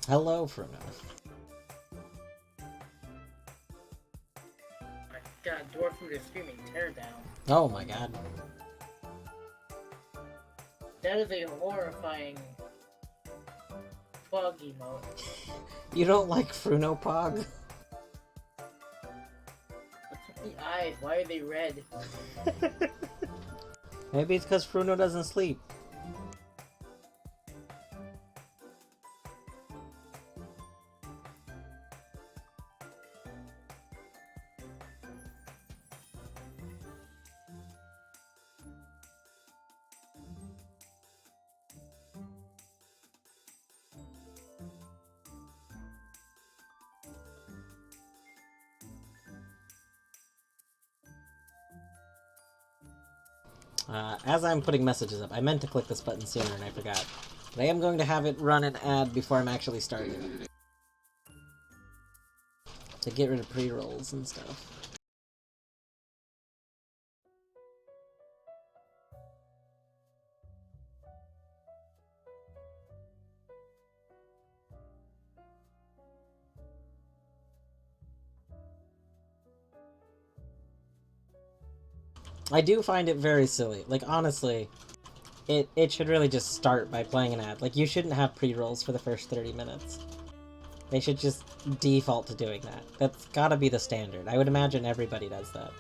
Hello, Fruno. My god, Dwarfood is screaming Teardown. Oh my god. That is a horrifying bug emote. You don't like Fruno Pog? What's with the eyes? Why are they red? Maybe it's because Fruno doesn't sleep. As I'm putting messages up, I meant to click this button sooner and I forgot. But I am going to have it run an ad before I'm actually starting. To get rid of pre-rolls and stuff. I do find it very silly. Like, honestly, it should really just start by playing an ad. Like, you shouldn't have pre-rolls for the first 30 minutes. They should just default to doing that. That's gotta be the standard. I would imagine everybody does that.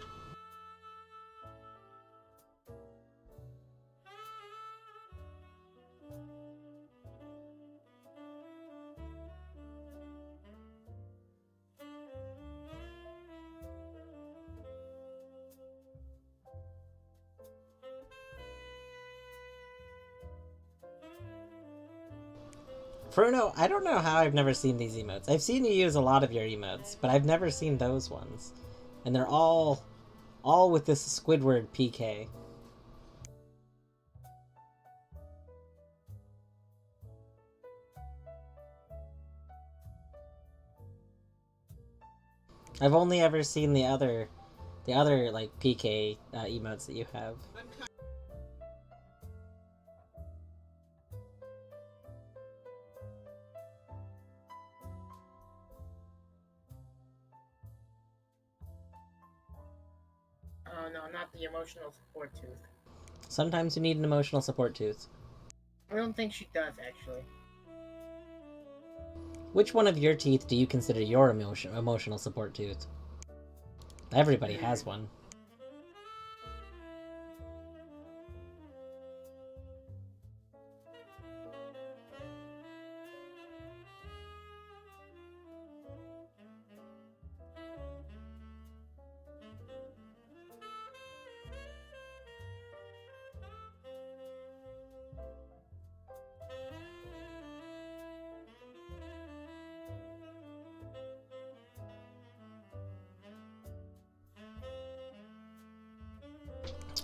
Bruno, I don't know how I've never seen these emotes. I've seen you use a lot of your emotes, but I've never seen those ones. And they're all with this Squidward PK. I've only ever seen the other like PK emotes that you have. Oh no, not the emotional support tooth. Sometimes you need an emotional support tooth. I don't think she does, actually. Which one of your teeth do you consider your emotional support tooth? Everybody has one.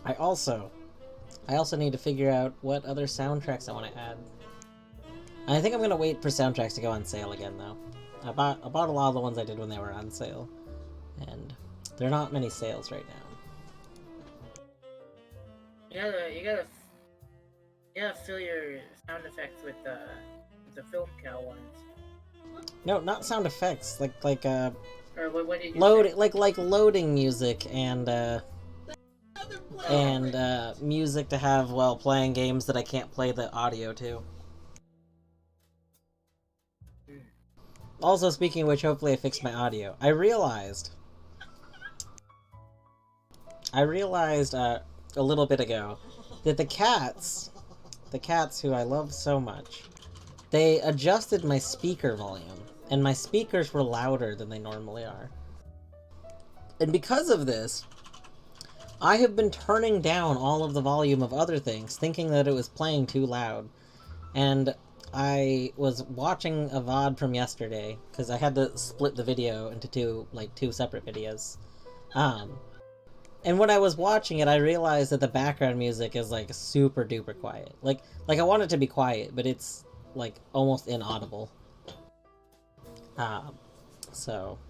I also need to figure out what other soundtracks I want to add. I think I'm gonna wait for soundtracks to go on sale again, though. I bought a lot of the ones I did when they were on sale, and there are not many sales right now. You gotta fill your sound effects with the film cow ones. No, not sound effects. Or what did you load say? like loading music and music to have while playing games that I can't play the audio to. Also, speaking of which, hopefully I fixed my audio. I realized a little bit ago that the cats who I love so much, they adjusted my speaker volume, and my speakers were louder than they normally are. And because of this, I have been turning down all of the volume of other things, thinking that it was playing too loud. And I was watching a VOD from yesterday, because I had to split the video into two separate videos. And when I was watching it, I realized that the background music is, like, super duper quiet. Like I want it to be quiet, but it's, like, almost inaudible. So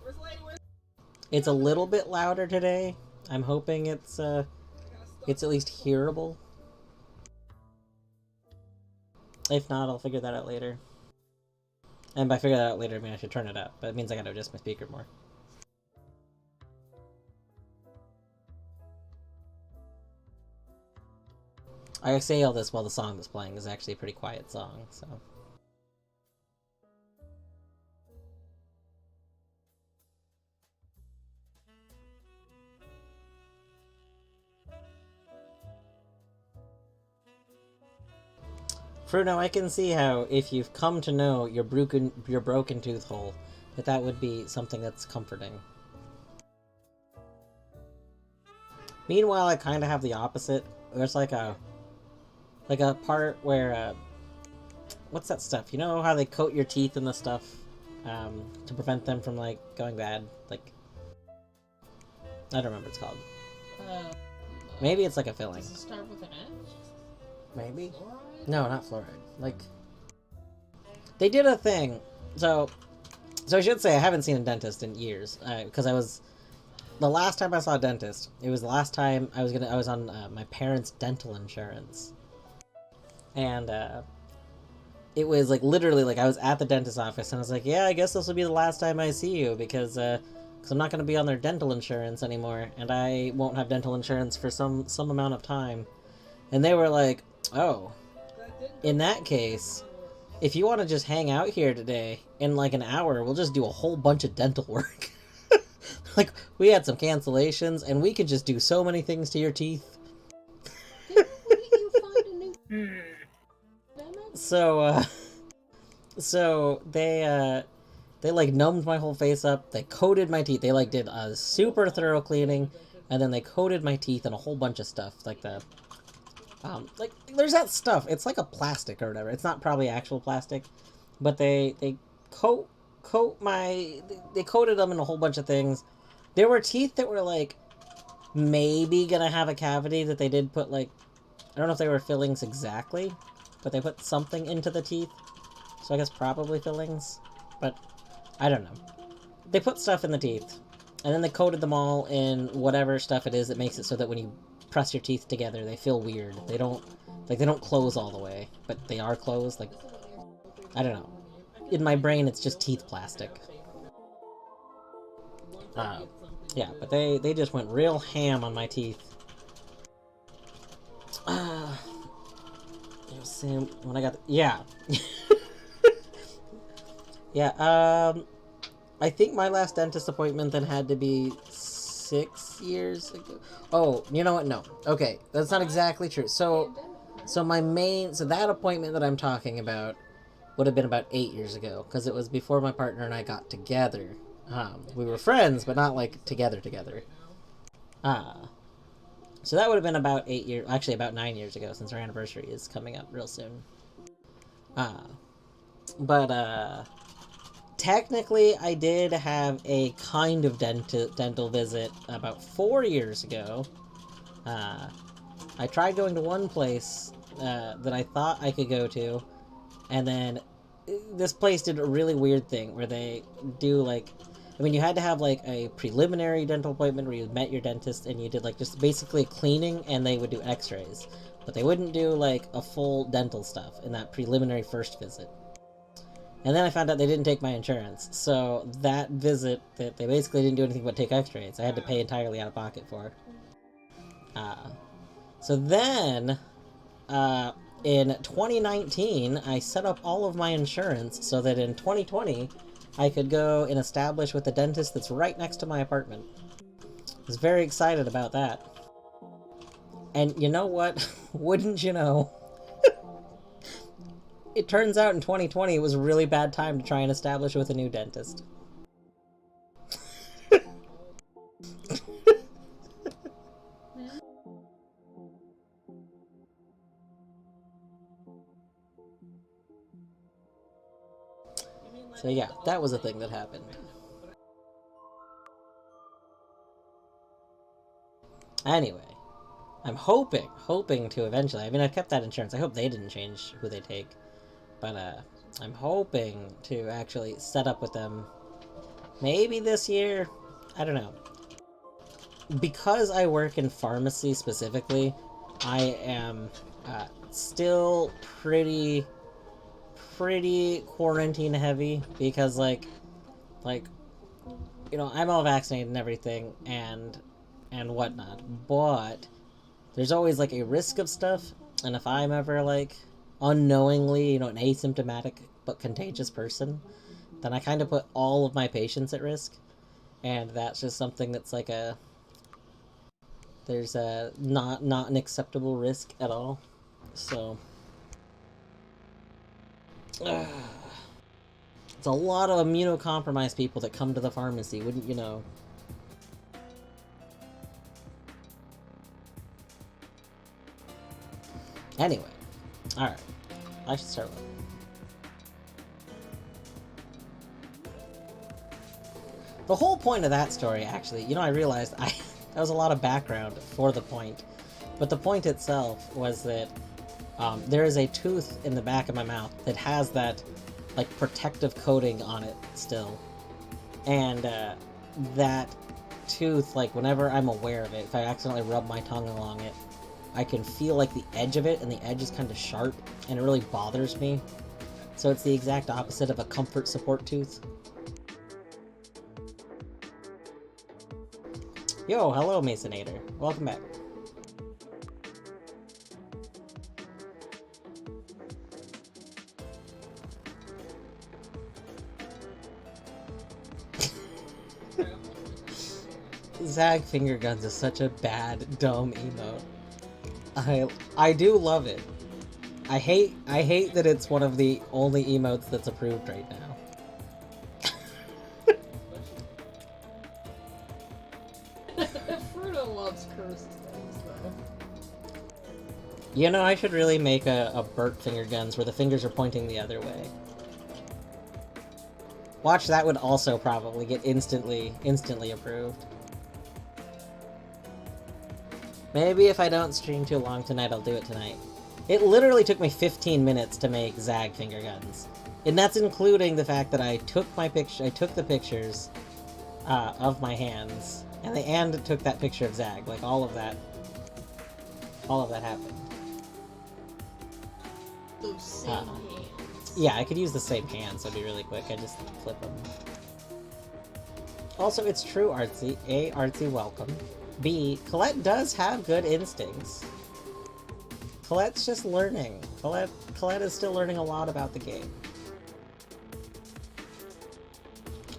it's a little bit louder today. I'm hoping it's at least hearable. If not, I'll figure that out later. And by figure that out later, I mean I should turn it up, but it means I gotta adjust my speaker more. I say all this while the song that's playing is actually a pretty quiet song, so... Fruno, I can see how, if you've come to know your broken tooth hole, that would be something that's comforting. Meanwhile, I kind of have the opposite. There's like a part where, what's that stuff? You know how they coat your teeth in the stuff, to prevent them from, like, going bad? Like, I don't remember what it's called. Maybe it's like a filling. Does it start with an N? Maybe? No, not fluoride. Like, they did a thing. So I should say I haven't seen a dentist in years, because the last time I saw a dentist, it was the last time I was on my parents' dental insurance, and it was like literally like I was at the dentist's office and I was like, yeah, I guess this will be the last time I see you because I'm not going to be on their dental insurance anymore, and I won't have dental insurance for some amount of time, and they were like, oh, in that case, if you want to just hang out here today, in like an hour, we'll just do a whole bunch of dental work. Like, we had some cancellations, and we could just do so many things to your teeth. So they like numbed my whole face up. They coated my teeth. They like did a super thorough cleaning, and then they coated my teeth in a whole bunch of stuff, like like there's that stuff. It's like a plastic or whatever. It's not probably actual plastic, but they coated them in a whole bunch of things. There were teeth that were like maybe gonna have a cavity that they did put, like, I don't know if they were fillings exactly, but they put something into the teeth. So I guess probably fillings, but I don't know. They put stuff in the teeth, and then they coated them all in whatever stuff it is that makes it so that when you press your teeth together, they feel weird. They don't close all the way, but they are closed. Like, I don't know. In my brain, it's just teeth plastic. Yeah, but they just went real ham on my teeth. When I got yeah. Yeah, I think my last dentist appointment then had to be 6 years ago. Oh, you know what? No. Okay, that's not exactly true. So that appointment that I'm talking about would have been about 8 years ago, because it was before my partner and I got together. We were friends, but not like together. So that would have been about 8 years, actually about 9 years ago, since our anniversary is coming up real soon. But technically I did have a kind of dental visit about 4 years ago. I tried going to one place that I thought I could go to, and then this place did a really weird thing where they do, like, I mean, you had to have like a preliminary dental appointment where you met your dentist and you did like just basically cleaning, and they would do x-rays, but they wouldn't do like a full dental stuff in that preliminary first visit. And then I found out they didn't take my insurance, so that visit, that they basically didn't do anything but take x-rays, I had to pay entirely out of pocket for. So then, in 2019, I set up all of my insurance so that in 2020, I could go and establish with the dentist that's right next to my apartment. I was very excited about that. And you know what? Wouldn't you know? It turns out in 2020 it was a really bad time to try and establish with a new dentist. So yeah, that was a thing that happened. Anyway, I'm hoping to eventually, I mean, I've kept that insurance. I hope they didn't change who they take. But I'm hoping to actually set up with them maybe this year. I don't know. Because I work in pharmacy specifically, I am still pretty pretty quarantine heavy because like, you know, I'm all vaccinated and everything and whatnot, but there's always like a risk of stuff, and if I'm ever like unknowingly, you know, an asymptomatic but contagious person, then I kind of put all of my patients at risk, and that's just something that's like a there's a not an acceptable risk at all. So it's a lot of immunocompromised people that come to the pharmacy, wouldn't you know? Anyway, alright. I should start with. The whole point of that story, actually, you know, I realized that was a lot of background for the point. But the point itself was that there is a tooth in the back of my mouth that has that, like, protective coating on it still. And that tooth, like, whenever I'm aware of it, if I accidentally rub my tongue along it, I can feel, like, the edge of it, and the edge is kind of sharp, and it really bothers me. So it's the exact opposite of a comfort support tooth. Yo, hello, Masonator. Welcome back. Zag finger guns is such a bad, dumb emote. I do love it. I hate that it's one of the only emotes that's approved right now. Fruta loves cursed things, though. You know, I should really make a Burt finger guns where the fingers are pointing the other way. Watch, that would also probably get instantly approved. Maybe if I don't stream too long tonight, I'll do it tonight. It literally took me 15 minutes to make Zag finger guns. And that's including the fact that I took the pictures of my hands, and took that picture of Zag. Like, all of that happened. Those same hands. Yeah, I could use the same hands, so it'd be really quick. I just flip them. Also, it's true, Artsy. A, Artsy, welcome. B, Colette does have good instincts. Colette's just learning. Colette is still learning a lot about the game.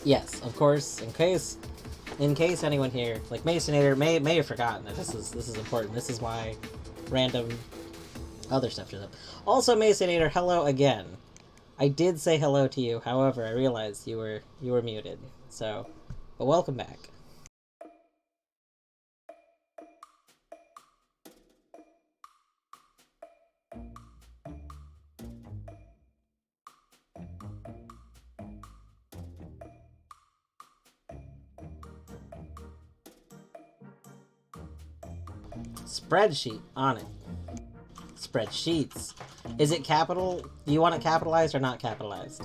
Yes, of course, in case anyone here, like Masonator, may have forgotten that this is important. This is why random other stuff shows up. Also, Masonator, hello again. I did say hello to you, however, I realized you were muted. So, but welcome back. Spreadsheet on it. Spreadsheets. Is it capital? Do you want it capitalized or not capitalized?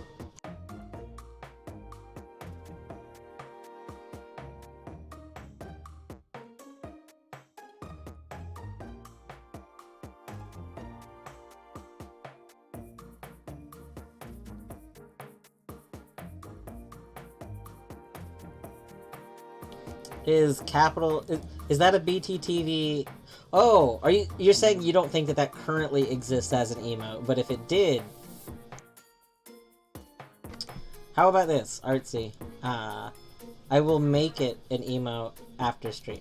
Is capital... Is that a BTTV... Oh, you're saying you don't think that currently exists as an emote, but if it did... How about this, Artsy? I will make it an emote after stream.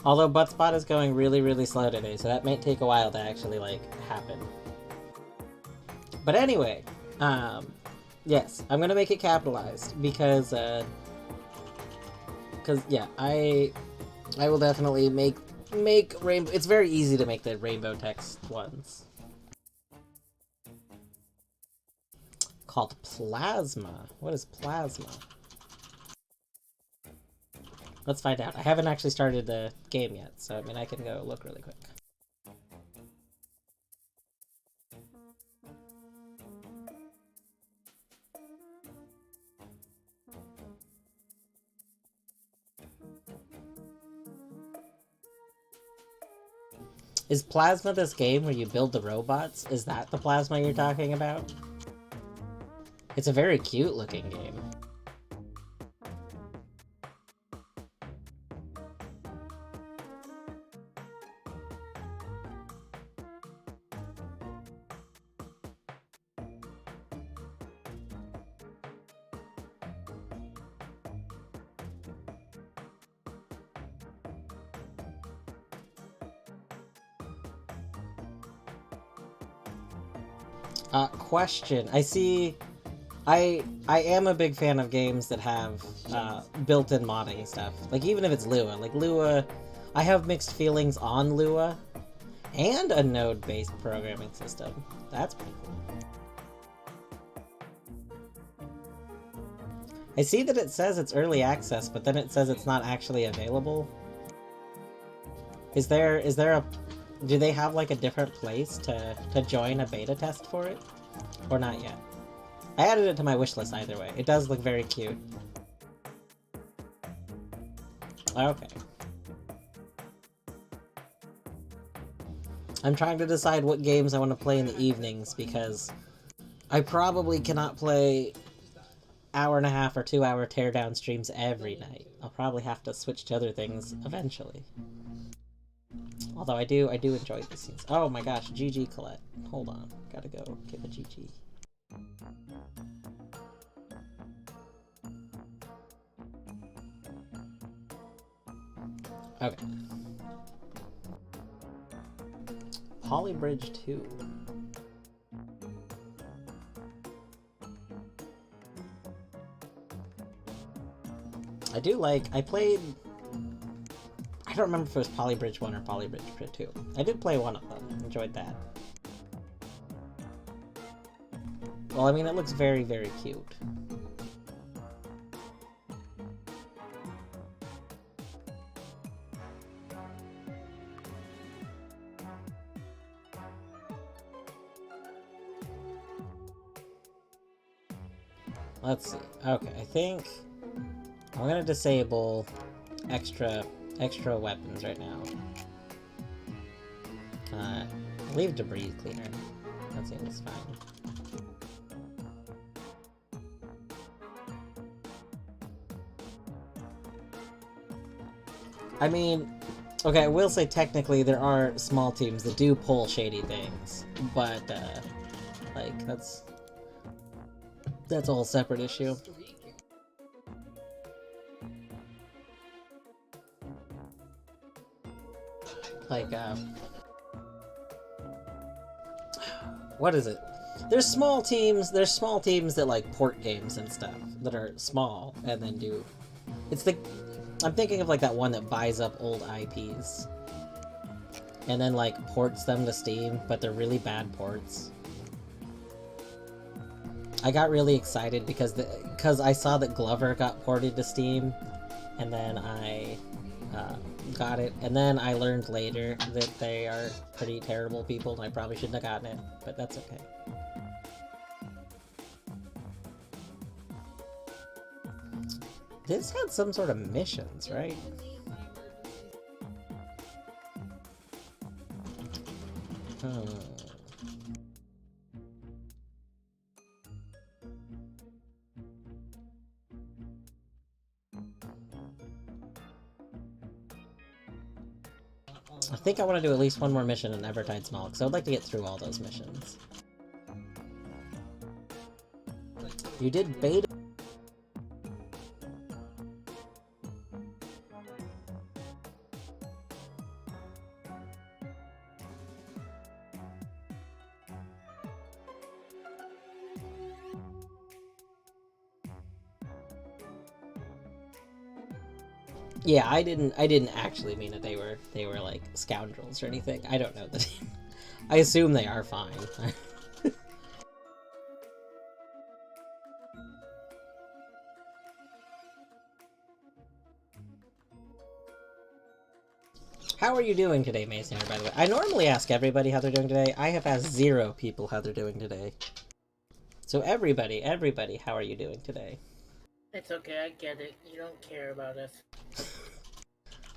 Although Buttspot is going really, really slow today, so that might take a while to actually, like, happen. But anyway, yes, I'm gonna make it capitalized, because, yeah, I will definitely make rainbow... It's very easy to make the rainbow text ones. Called Plasma. What is Plasma? Let's find out. I haven't actually started the game yet, so I mean I can go look really quick. Is Plasma this game where you build the robots? Is that the Plasma you're talking about? It's a very cute looking game. Question. I see. I am a big fan of games that have built-in modding stuff. Like even if it's Lua. Like Lua, I have mixed feelings on Lua, and a node-based programming system. That's pretty cool. I see that it says it's early access, but then it says it's not actually available. Is there a... Do they have like a different place to join a beta test for it? Or not yet? I added it to my wishlist either way. It does look very cute. Okay. I'm trying to decide what games I want to play in the evenings because I probably cannot play hour-and-a-half or 2-hour teardown streams every night. I'll probably have to switch to other things eventually. Although I do enjoy these scenes. Oh my gosh, GG Colette. Hold on. Gotta go give a GG. Okay. Polybridge 2. I do like... I played... I don't remember if it was Polybridge 1 or Polybridge 2. I did play one of them. Enjoyed that. Well, I mean, it looks very, very cute. Let's see. Okay, I think I'm gonna disable extra weapons right now. Leave debris cleaner. That seems fine. I mean, okay, I will say technically there are small teams that do pull shady things, but like that's a whole separate issue. Like, what is it? There's small teams that like port games and stuff that are small and then do... It's the... I'm thinking of like that one that buys up old IPs and then like ports them to Steam, but they're really bad ports. I got really excited because I saw that Glover got ported to Steam, and then I got it, and then I learned later that they are pretty terrible people, and I probably shouldn't have gotten it, but that's okay. This had some sort of missions, right? I think I want to do at least one more mission in Evertide's Mall, because I would like to get through all those missions. You did beta... Yeah, I didn't actually mean that they were like scoundrels or anything. I don't know the name. I assume they are fine. How are you doing today, Mason, by the way? I normally ask everybody how they're doing today. I have asked 0 people how they're doing today. So everybody, how are you doing today? It's okay, I get it. You don't care about us.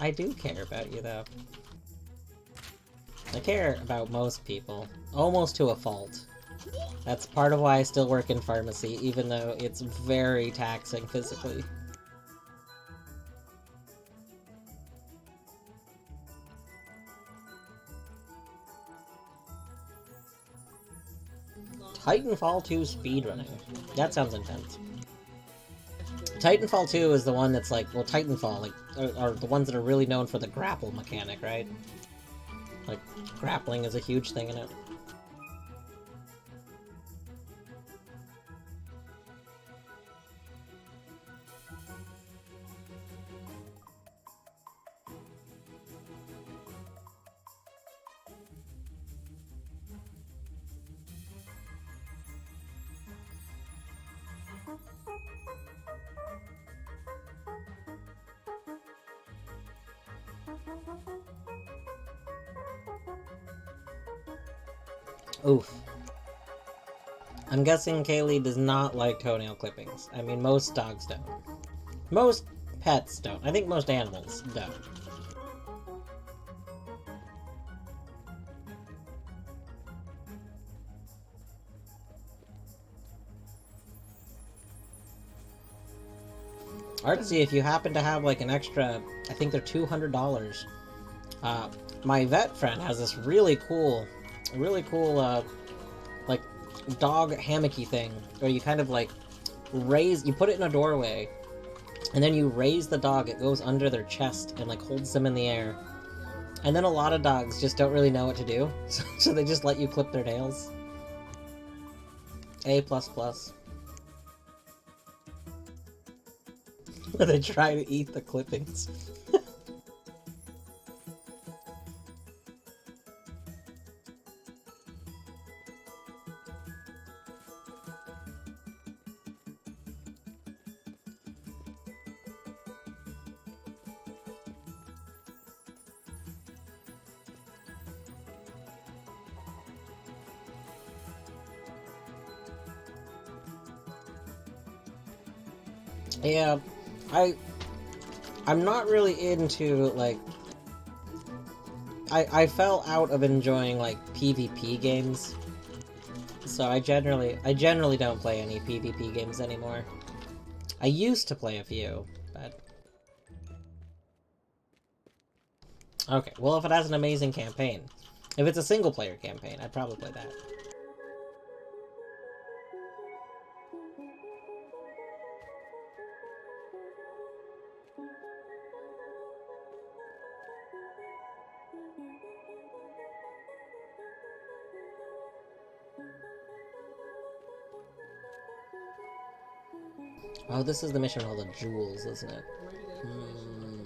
I do care about you, though. I care about most people. Almost to a fault. That's part of why I still work in pharmacy, even though it's very taxing physically. Titanfall 2 speedrunning. That sounds intense. Titanfall 2 is the one that's like, well, Titanfall, like, are the ones that are really known for the grapple mechanic, right? Like, grappling is a huge thing in it. Oof. I'm guessing Kaylee does not like toenail clippings. I mean, most dogs don't. Most pets don't. I think most animals don't. Artsy, if you happen to have like an extra, I think they're $200. My vet friend has this really cool, like dog hammocky thing where you kind of like you put it in a doorway, and then you raise the dog. It goes under their chest and like holds them in the air. And then a lot of dogs just don't really know what to do, so they just let you clip their nails. A++. Where they try to eat the clippings. Yeah, I'm not really into, like... I fell out of enjoying, like, PvP games. So I generally don't play any PvP games anymore. I used to play a few, but... Okay, well if it has an amazing campaign. If it's a single-player campaign, I'd probably play that. Oh, this is the mission with all the jewels, isn't it? Hmm.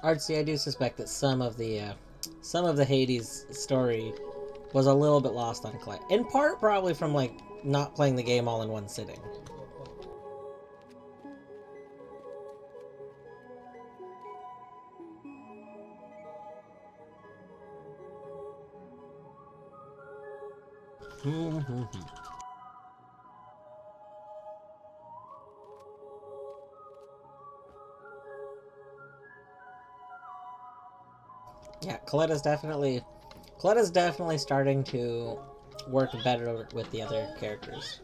Artsy, I do suspect that some of the Hades story was a little bit lost on Clay. In part, probably from, like, not playing the game all in one sitting. Yeah, Coletta's definitely starting to work better with the other characters.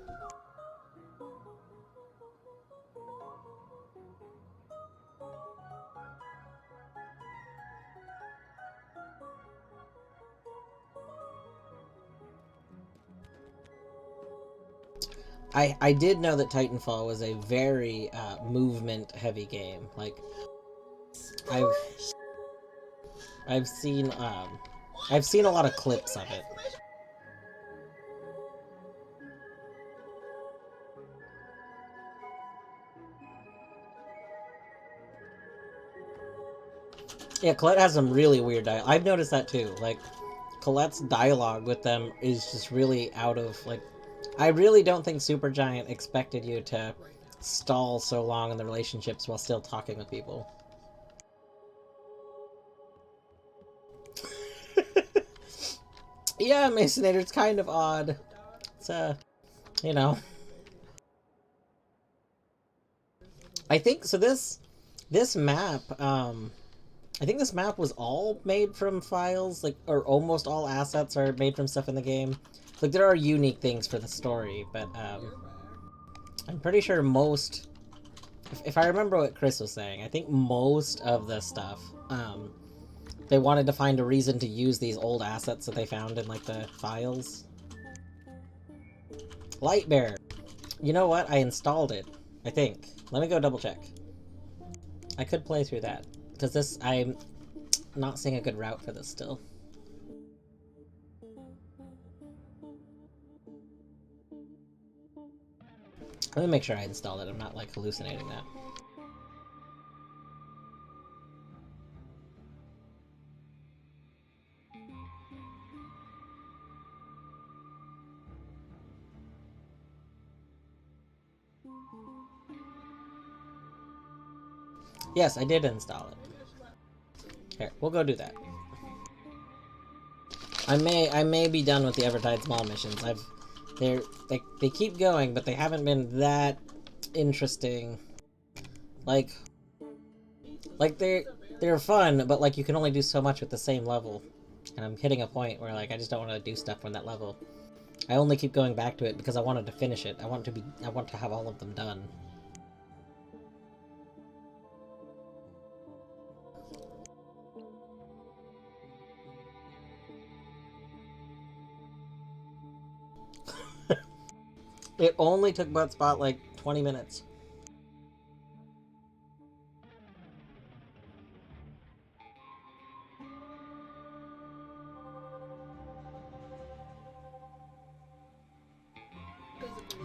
I did know that Titanfall was a very movement-heavy game. Like, I've seen a lot of clips of it. Yeah, Colette has some really weird dialogue. I've noticed that too. Like, Colette's dialogue with them is just really out of, like... I really don't think Supergiant expected you to stall so long in the relationships while still talking with people. Yeah, Masonator, it's kind of odd. It's, you know... I think, so this map, I think this map was all made from files, like, or almost all assets are made from stuff in the game. Like, there are unique things for the story, but, I'm pretty sure most... If I remember what Chris was saying, I think most of the stuff, they wanted to find a reason to use these old assets that they found in, like, the files. Lightbearer. You know what? I installed it, I think. Let me go double check. I could play through that. Because this, I'm not seeing a good route for this still. Let me make sure I installed it. I'm not, like, hallucinating that. Yes, I did install it. Here, we'll go do that. I may be done with the Evertide small missions. They keep going, but they haven't been that interesting. Like they're fun, but like you can only do so much with the same level. And I'm hitting a point where like I just don't want to do stuff from that level. I only keep going back to it because I wanted to finish it. I want to have all of them done. It only took Buttspot like 20 minutes.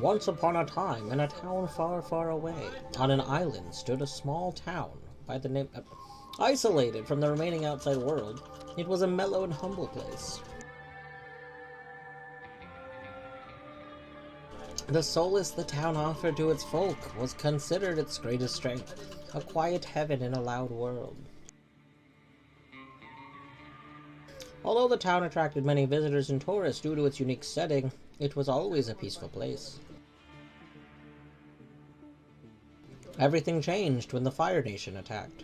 Once upon a time, in a town far, far away, on an island stood a small town by the name... isolated from the remaining outside world, it was a mellow and humble place. The solace the town offered to its folk was considered its greatest strength, a quiet heaven in a loud world. Although the town attracted many visitors and tourists due to its unique setting, it was always a peaceful place. Everything changed when the Fire Nation attacked.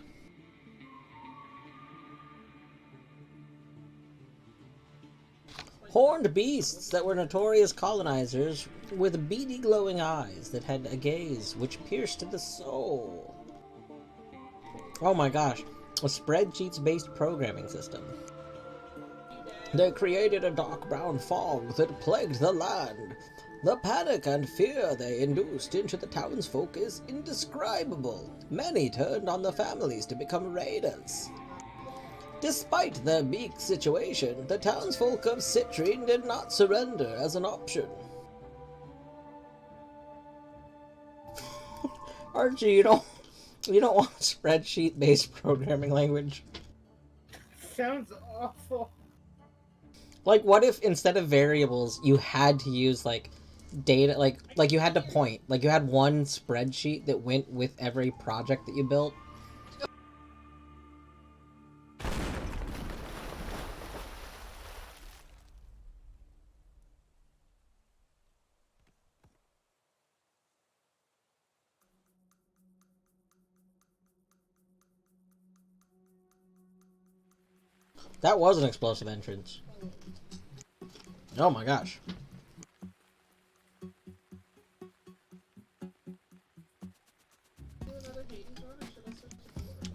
Horned beasts that were notorious colonizers with beady glowing eyes that had a gaze which pierced the soul. Oh my gosh, a spreadsheets-based programming system. They created a dark brown fog that plagued the land. The panic and fear they induced into the townsfolk is indescribable. Many turned on the families to become raiders. Despite their bleak situation, the townsfolk of Citrine did not surrender as an option. Archie, you don't want a spreadsheet-based programming language. Sounds awful. Like, what if instead of variables, you had to use, like, data, like you had to point, like you had one spreadsheet that went with every project that you built? That was an explosive entrance. Oh my gosh.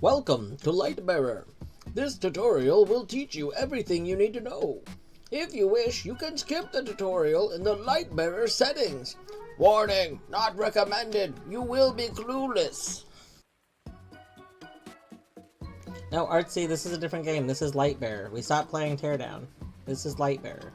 Welcome to Lightbearer. This tutorial will teach you everything you need to know. If you wish, you can skip the tutorial in the Lightbearer settings. Warning! Not recommended! You will be clueless! No, Artsy, this is a different game. This is Lightbearer. We stopped playing Teardown. This is Lightbearer.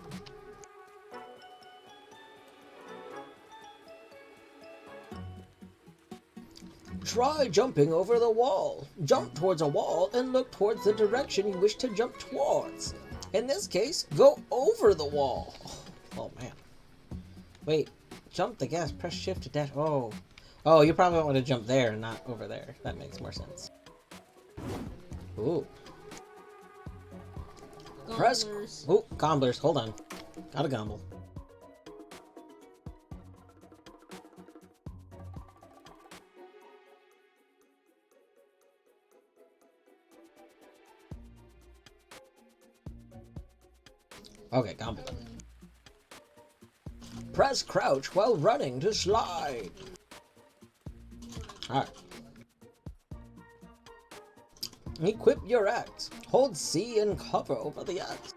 Try jumping over the wall. Jump towards a wall and look towards the direction you wish to jump towards. In this case, go over the wall. Oh, man. Wait, jump the gas, press shift to dash. Oh. Oh, you probably want to jump there and not over there. That makes more sense. Ooh. Gomblers. Press. Ooh, gomblers. Hold on. Gotta gomble. Okay, gomble them. Press crouch while running to slide. Alright. Equip your axe. Hold C and cover over the axe.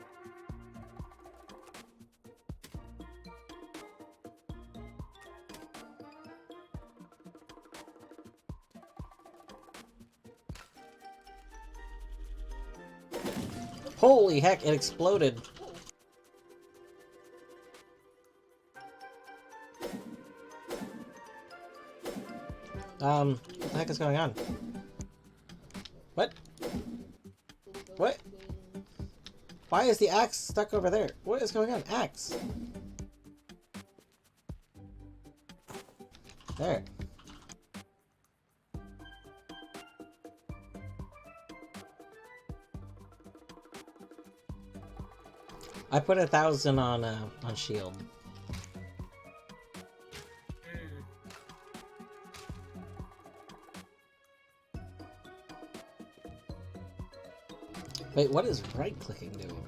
Holy heck, it exploded. What the heck is going on? What? What? Why is the axe stuck over there? What is going on? Axe. There. I put 1,000 on shield. Wait, what is right-clicking doing?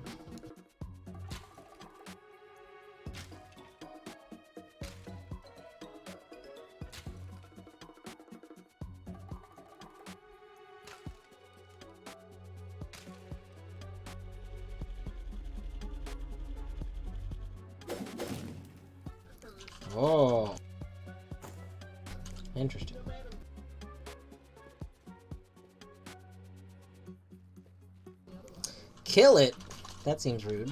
Oh. Interesting. Kill it? That seems rude.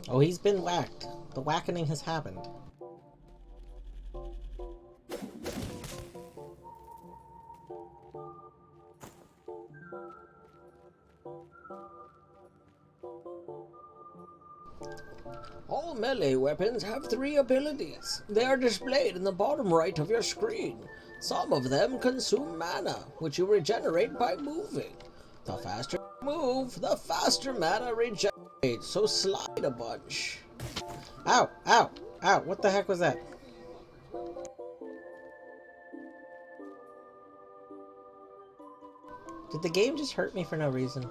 Oh, he's been whacked. The whackening has happened. All melee weapons have 3 abilities. They are displayed in the bottom right of your screen. Some of them consume mana, which you regenerate by moving. The faster you move, the faster mana regenerates, so slide a bunch. Ow! Ow! Ow! What the heck was that? Did the game just hurt me for no reason?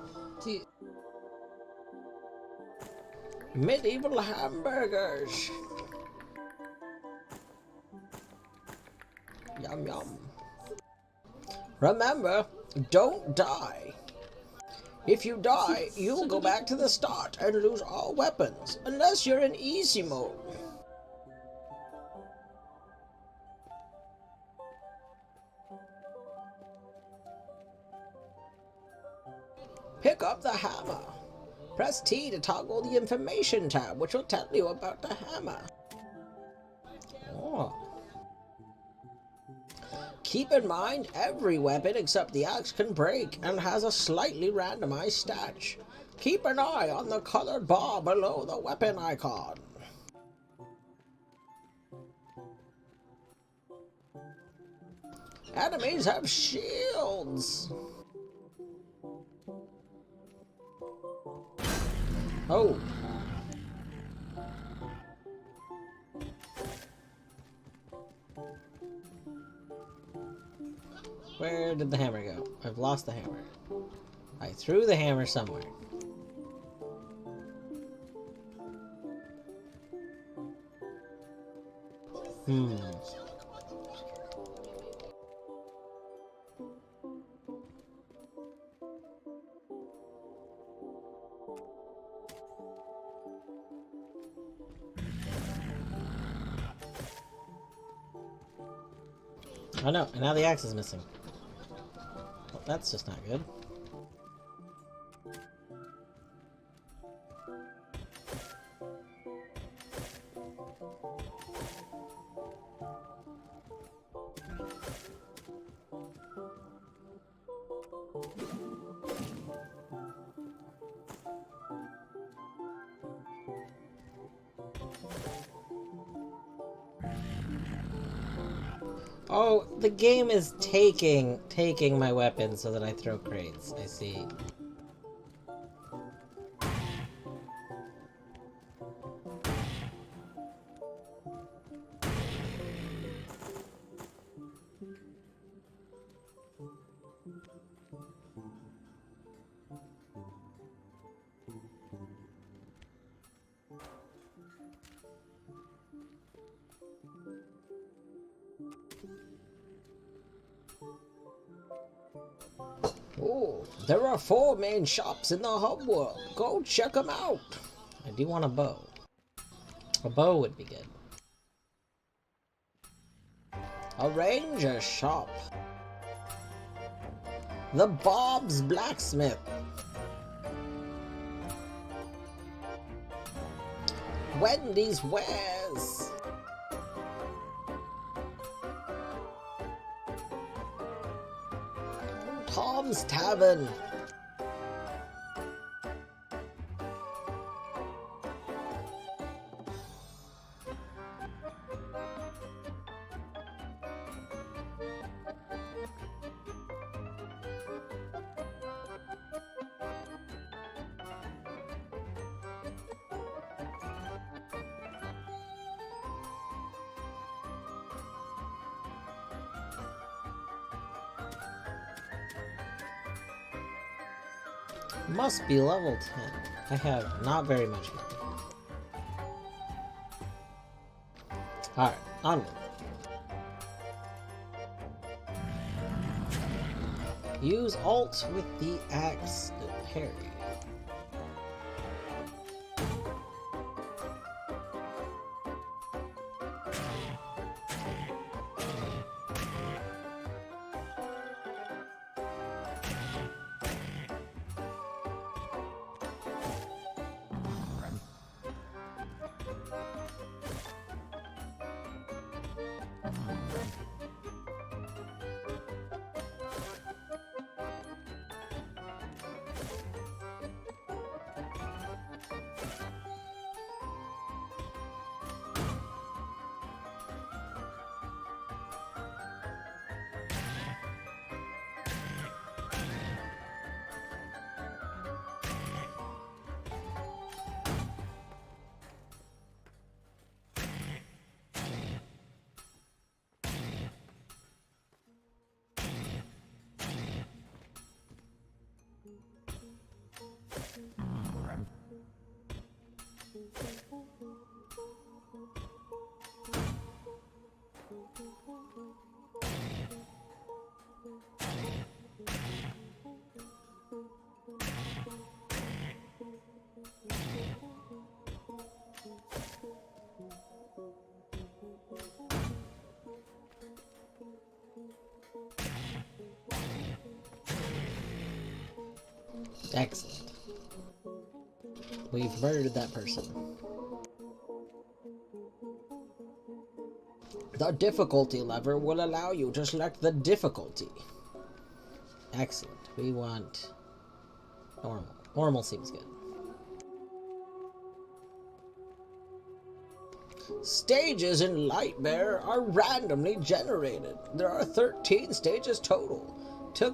Medieval hamburgers! Yum yum. Remember, don't die. If you die, you'll go back to the start and lose all weapons, unless you're in easy mode. Pick up the hammer. Press T to toggle the information tab, which will tell you about the hammer. Oh. Keep in mind, every weapon except the axe can break and has a slightly randomized stat. Keep an eye on the colored bar below the weapon icon. Enemies have shields. Oh. Where did the hammer go? I've lost the hammer. I threw the hammer somewhere. Oh no, and now the axe is missing. Well, that's just not good. Oh, the game is taking my weapon so that I throw crates. I see. Oh, there are 4 main shops in the hub world. Go check them out. I do want a bow. A bow would be good. A ranger shop. The Bob's Blacksmith. Wendy's Wares. Tom's Tavern. Must be level 10. I have not very much money. Alright, onward. Use Alt with the axe to parry. Excellent. We've murdered that person. The difficulty lever will allow you to select the difficulty. Excellent. We want normal. Normal seems good. Stages in Lightbearer are randomly generated. There are 13 stages total. To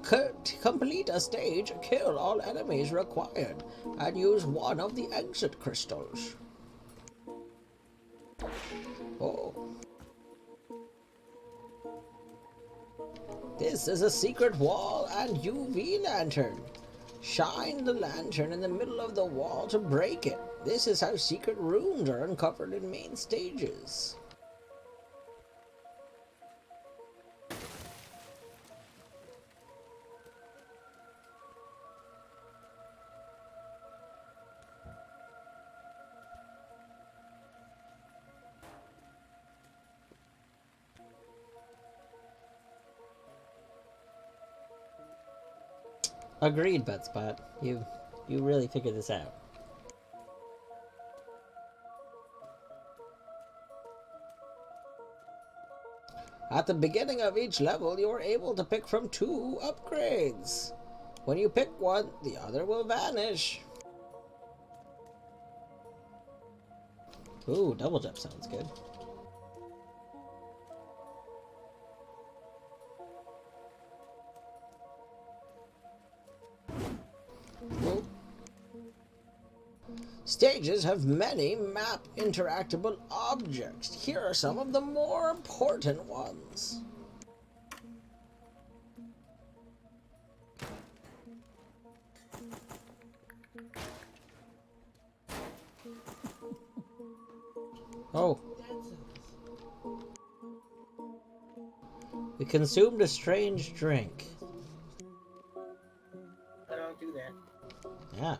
complete a stage, kill all enemies required and use one of the exit crystals. Oh. This is a secret wall and UV lantern. Shine the lantern in the middle of the wall to break it. This is how secret rooms are uncovered in main stages. Agreed, Butspot. You really figured this out. At the beginning of each level, you are able to pick from 2 upgrades. When you pick one, the other will vanish. Ooh, double jump sounds good. Ooh. Stages have many map interactable objects. Here are some of the more important ones. Oh. We consumed a strange drink. I don't do that. Yeah.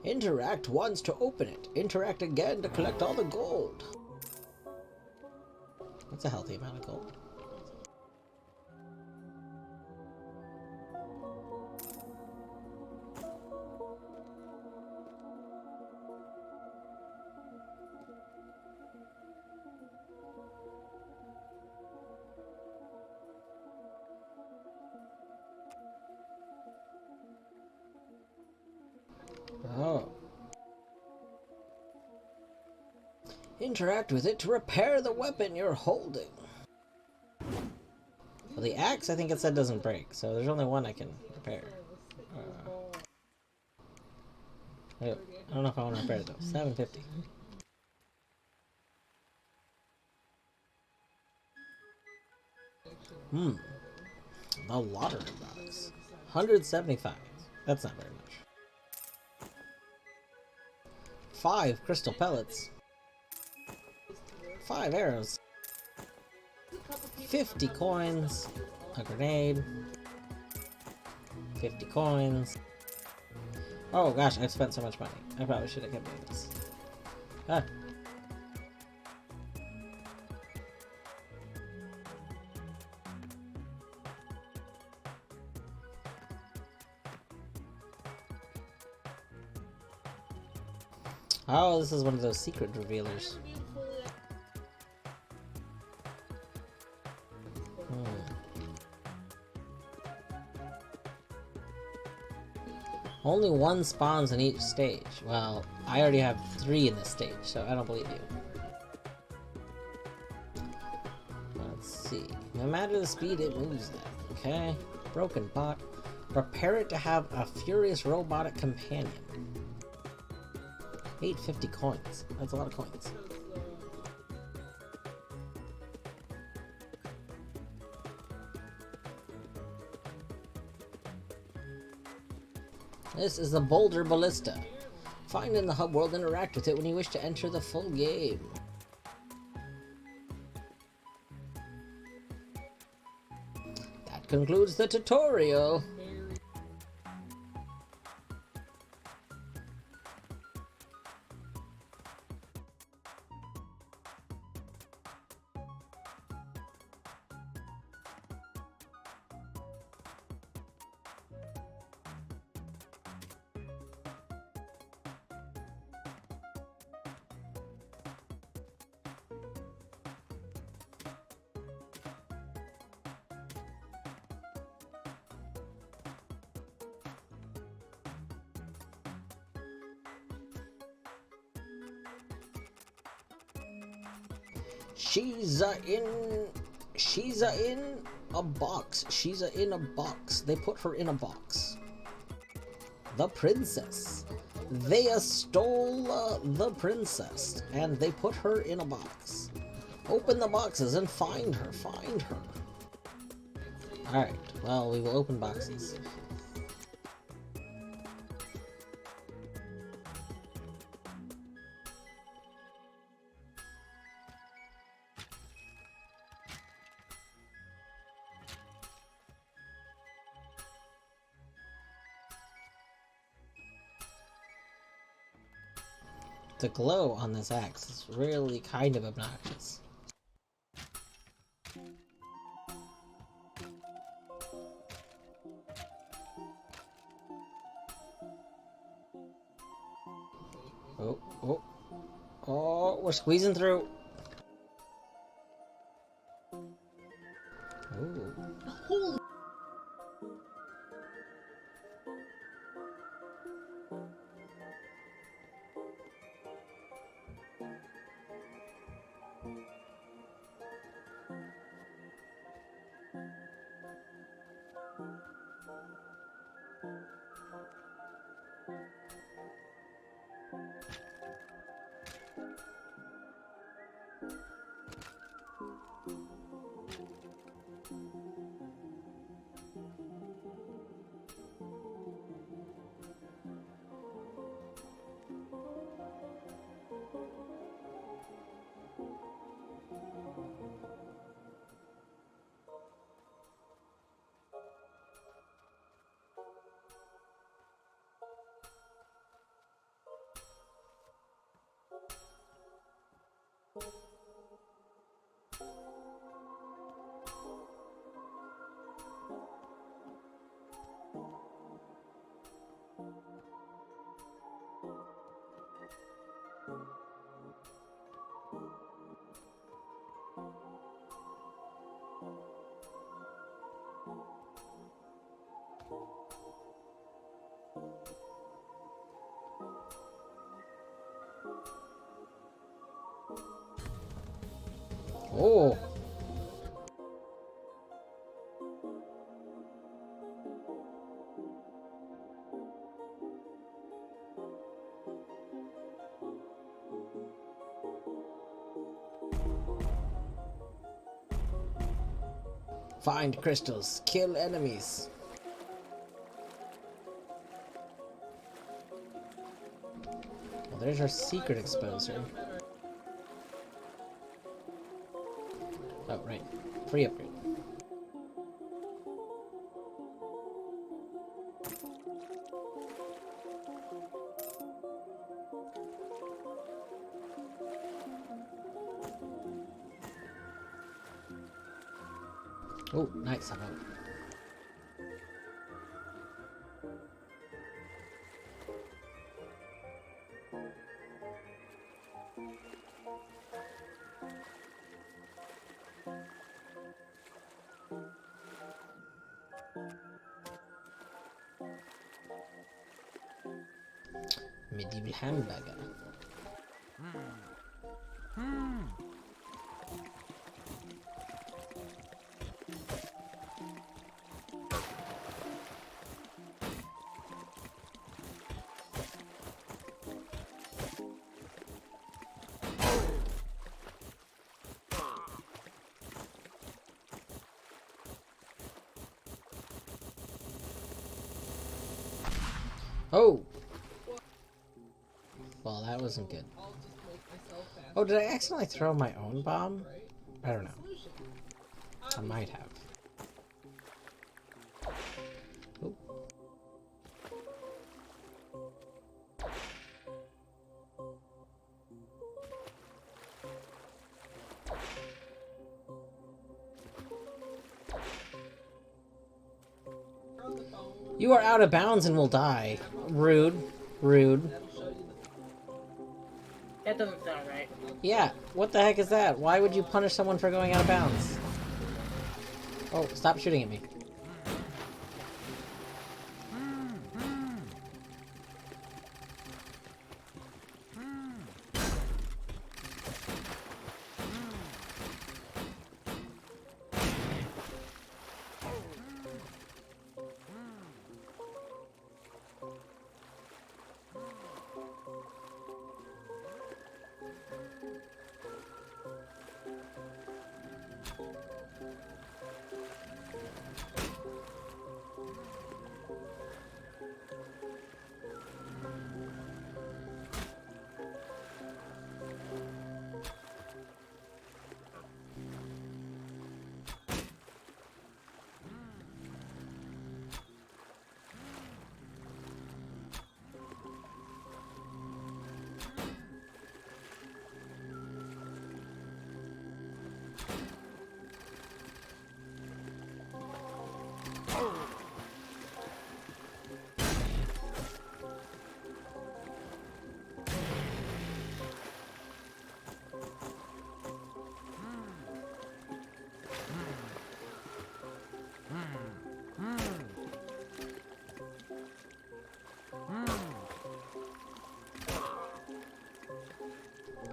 Interact once to open it. Interact again to collect all the gold. That's a healthy amount of gold. Oh. Interact with it to repair the weapon you're holding. Well, the axe, I think it said doesn't break, so there's only one I can repair. I don't know if I want to repair it though. $7.50. The lottery box. 175. That's not very much. 5 crystal pellets. 5 arrows. 50 coins. A grenade. 50 coins. Oh gosh, I've spent so much money. I probably should have kept doing this. Ah. Oh, this is one of those secret revealers. Only 1 spawns in each stage. Well, I already have 3 in this stage, so I don't believe you. Let's see. No matter the speed, it moves then. Okay. Broken bot. Prepare it to have a furious robotic companion. 850 coins. That's a lot of coins. This is the Boulder Ballista. Find in the hub world and interact with it when you wish to enter the full game. That concludes the tutorial. She's in a box. She's in a box. They put her in a box. The princess. They stole the princess and they put her in a box. Open the boxes and find her, find her. Alright, well, we will open boxes. The glow on this axe is really kind of obnoxious. Oh, oh, oh, we're squeezing through. Oh. Oh. Find crystals, kill enemies. Well, there's our secret exposer. Oh, right. Free upgrade. Oh, nice. I'm out. Medieval hamburger. Oh! Well, that wasn't good. Oh, did I accidentally throw my own bomb? I don't know. I might have. Oh. You are out of bounds and will die. Rude. Rude. That doesn't sound right. Yeah, what the heck is that? Why would you punish someone for going out of bounds? Oh, stop shooting at me.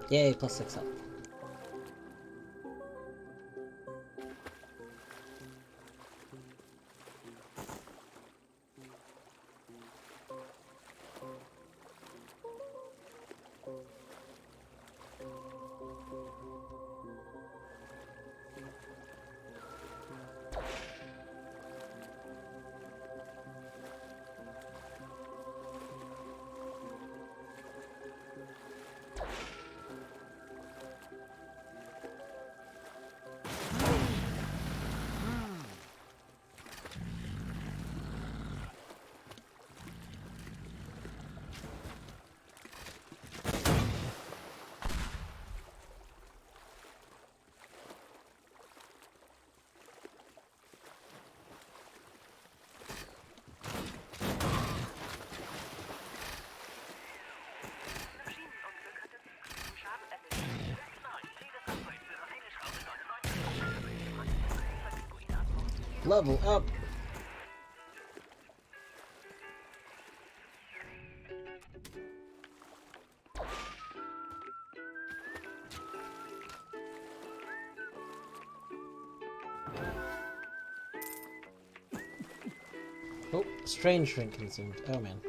Yay, plus 6 health. Level up! Oh, strange shrink consumed. Oh man.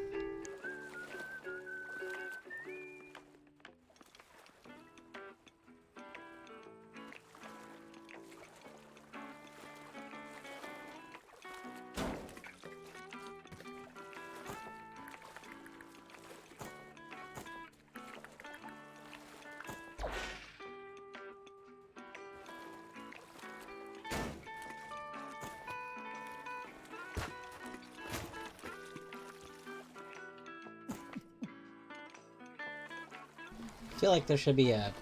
I feel like there should be a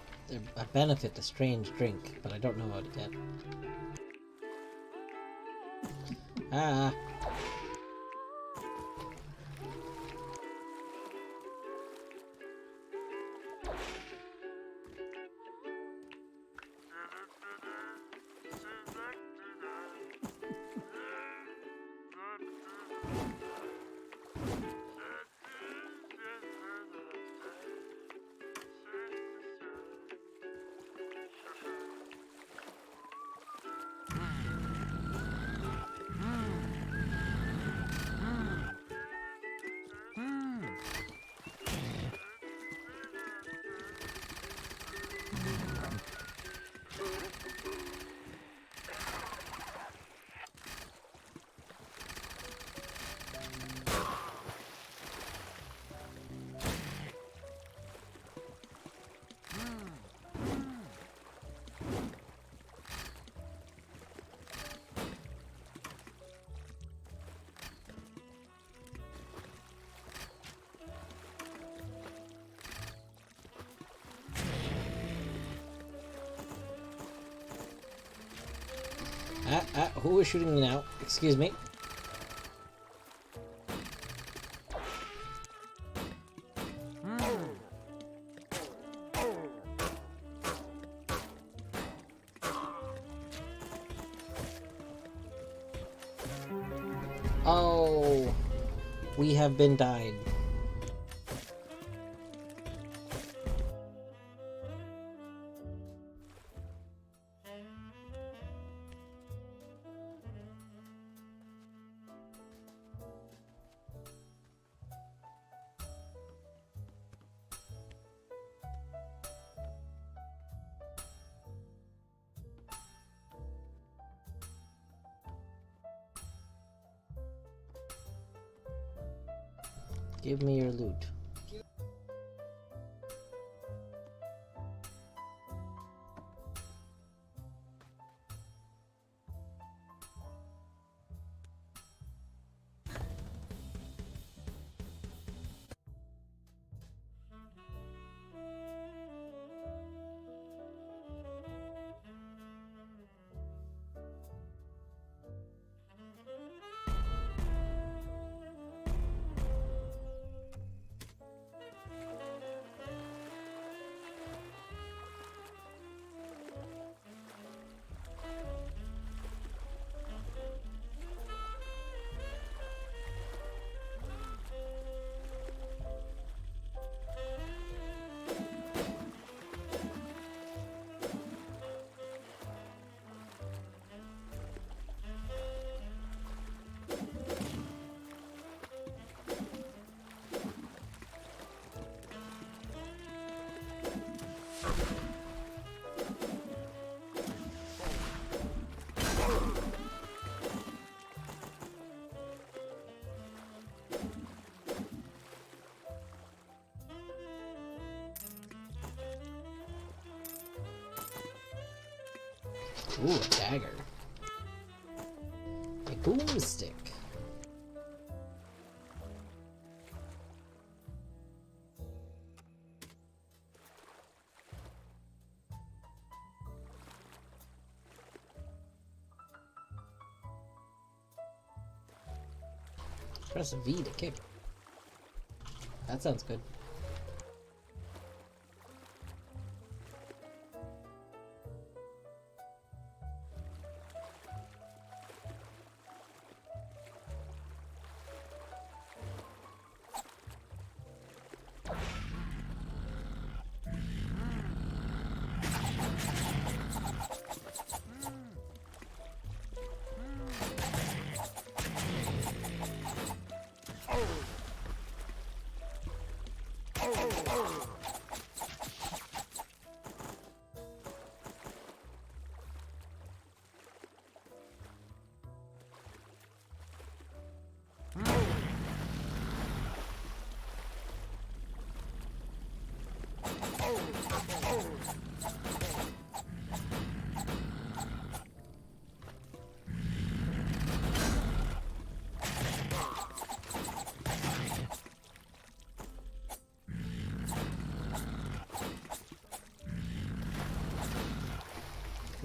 benefit to strange drink, but I don't know what it yet. Ah. Who is shooting me now? Excuse me. Oh, we have been died. Give me your loot. Ooh, a dagger. A boomstick. Press V to kick. That sounds good.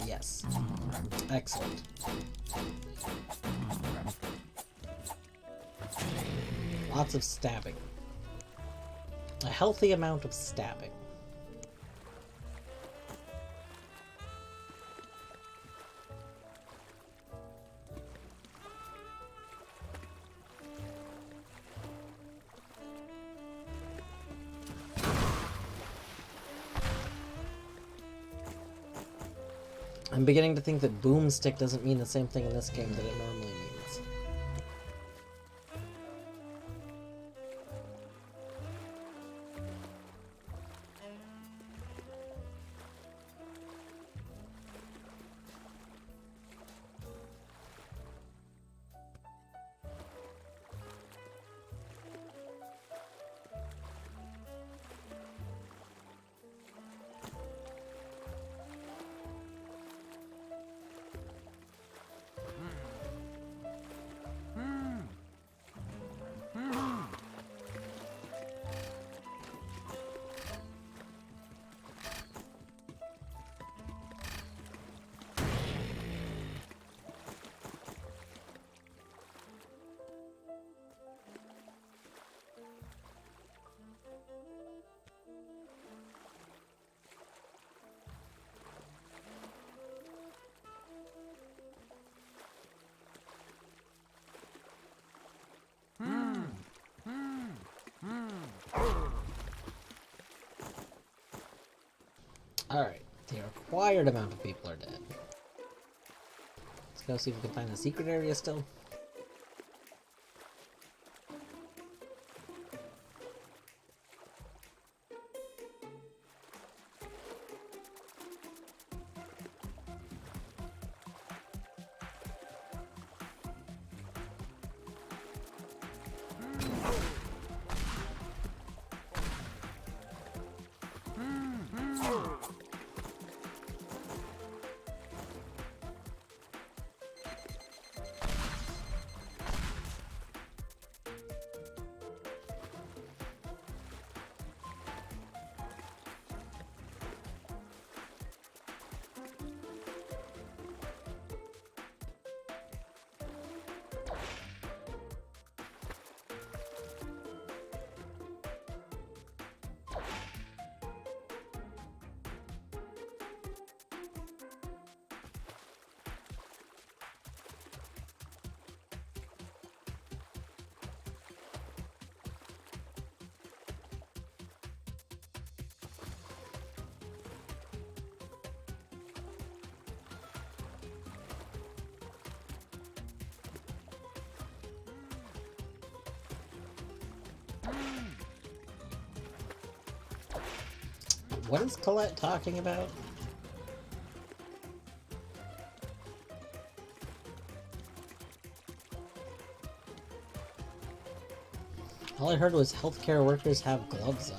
Yes. Excellent. Lots of stabbing. A healthy amount of stabbing. I'm beginning to think that boomstick doesn't mean the same thing in this game that it normally means. Alright, the required amount of people are dead. Let's go see if we can find the secret area still. What is Colette talking about? All I heard was healthcare workers have gloves on.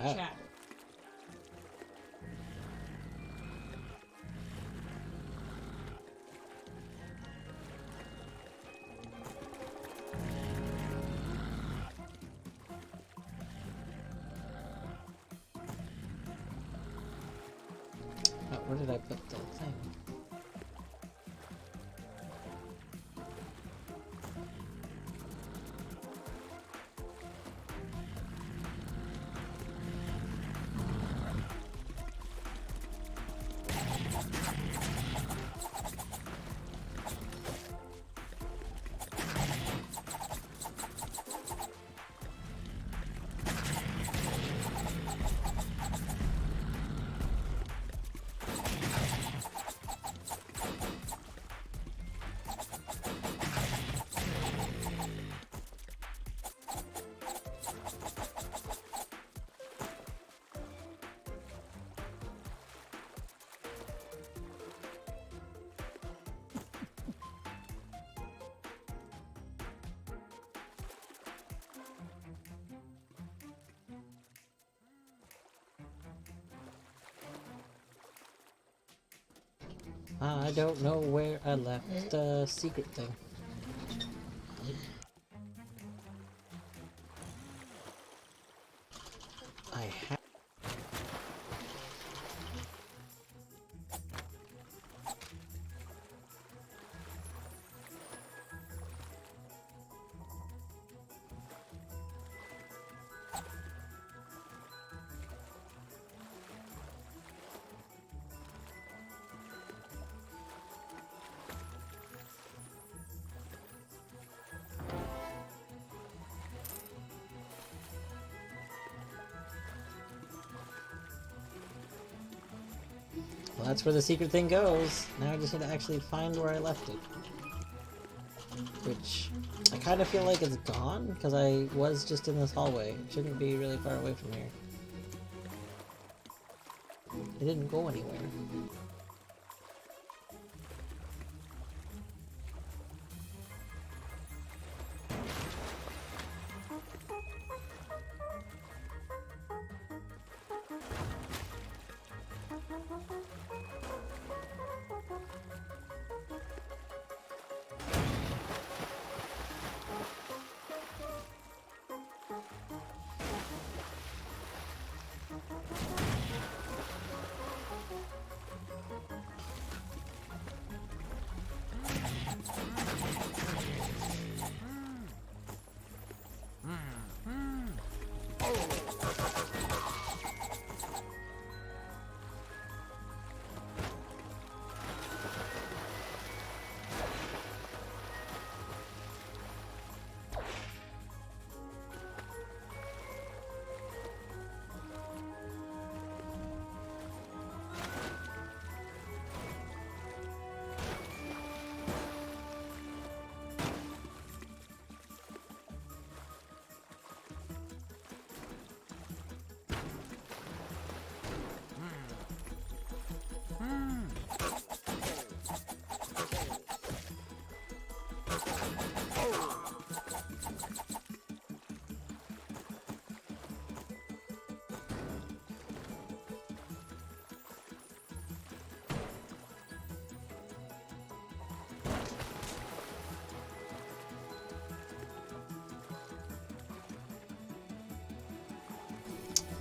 Oh. Chat. Oh, where did I put the thing? I don't know where I left the secret thing. I have. Well, that's where the secret thing goes. Now I just need to actually find where I left it. Which, I kind of feel like it's gone, because I was just in this hallway. It shouldn't be really far away from here. It didn't go anywhere.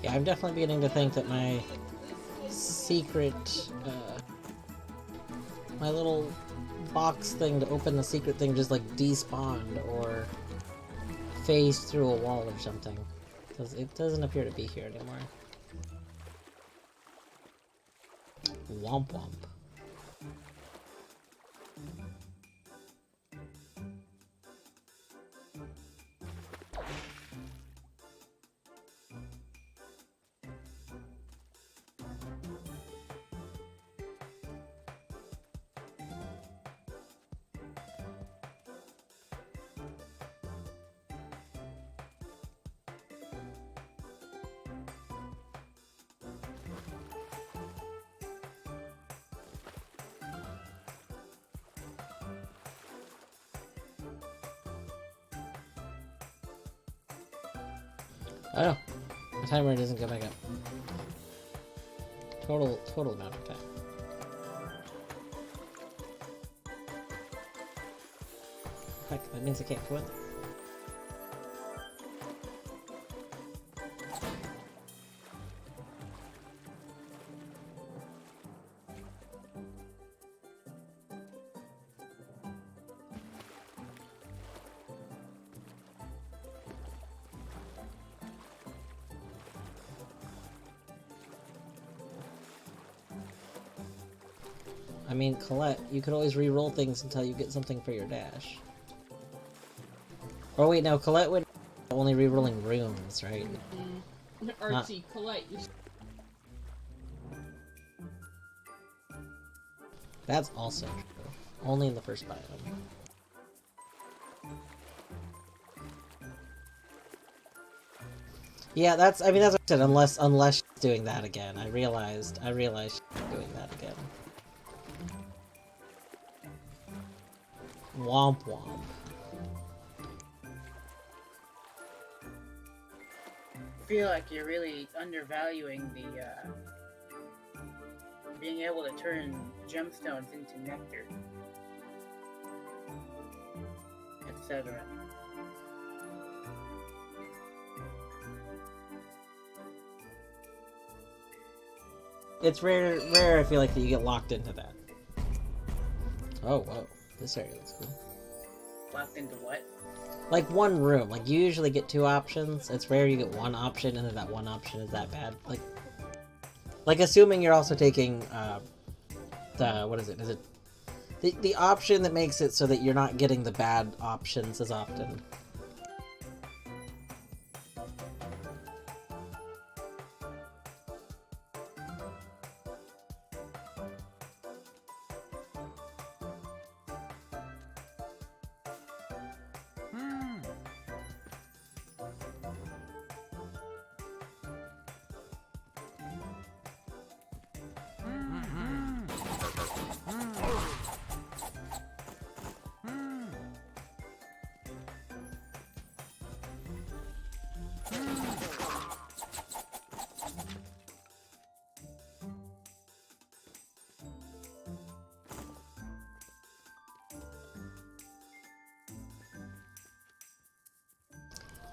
Yeah, I'm definitely beginning to think that my secret, my little box thing to open the secret thing just like despawned or phased through a wall or something. Because it doesn't appear to be here anymore. Womp womp. Oh, The timer doesn't go back up. Total amount of time. Heck, that means I can't go in there. I mean, Colette, you could always re-roll things until you get something for your dash. Oh wait, no, Colette would only re-rolling rooms, right? Artsy, Colette, you... That's also true. Only in the first biome. Yeah, that's, I mean, that's what I said, unless she's doing that again. I realized she's doing that again. Womp womp. I feel like you're really undervaluing the, being able to turn gemstones into nectar. Etc. It's rare I feel like that you get locked into that. Oh, whoa. This area looks cool. Locked into what? Like one room. Like you usually get two options. It's rare you get one option and then that one option is that bad. Like assuming you're also taking what is it? Is it the option that makes it so that you're not getting the bad options as often?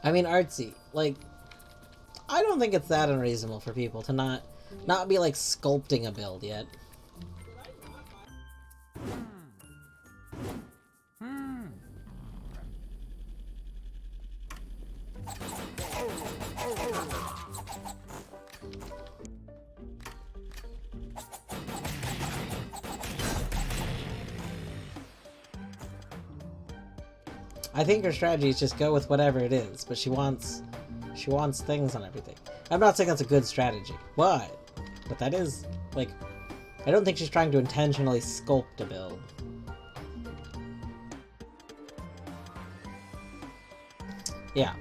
I mean, Artsy, like, I don't think it's that unreasonable for people to not be, like, sculpting a build yet. I think her strategy is just go with whatever it is, but she wants things on everything. I'm not saying that's a good strategy, but that is, like, I don't think she's trying to intentionally sculpt a build. Yeah.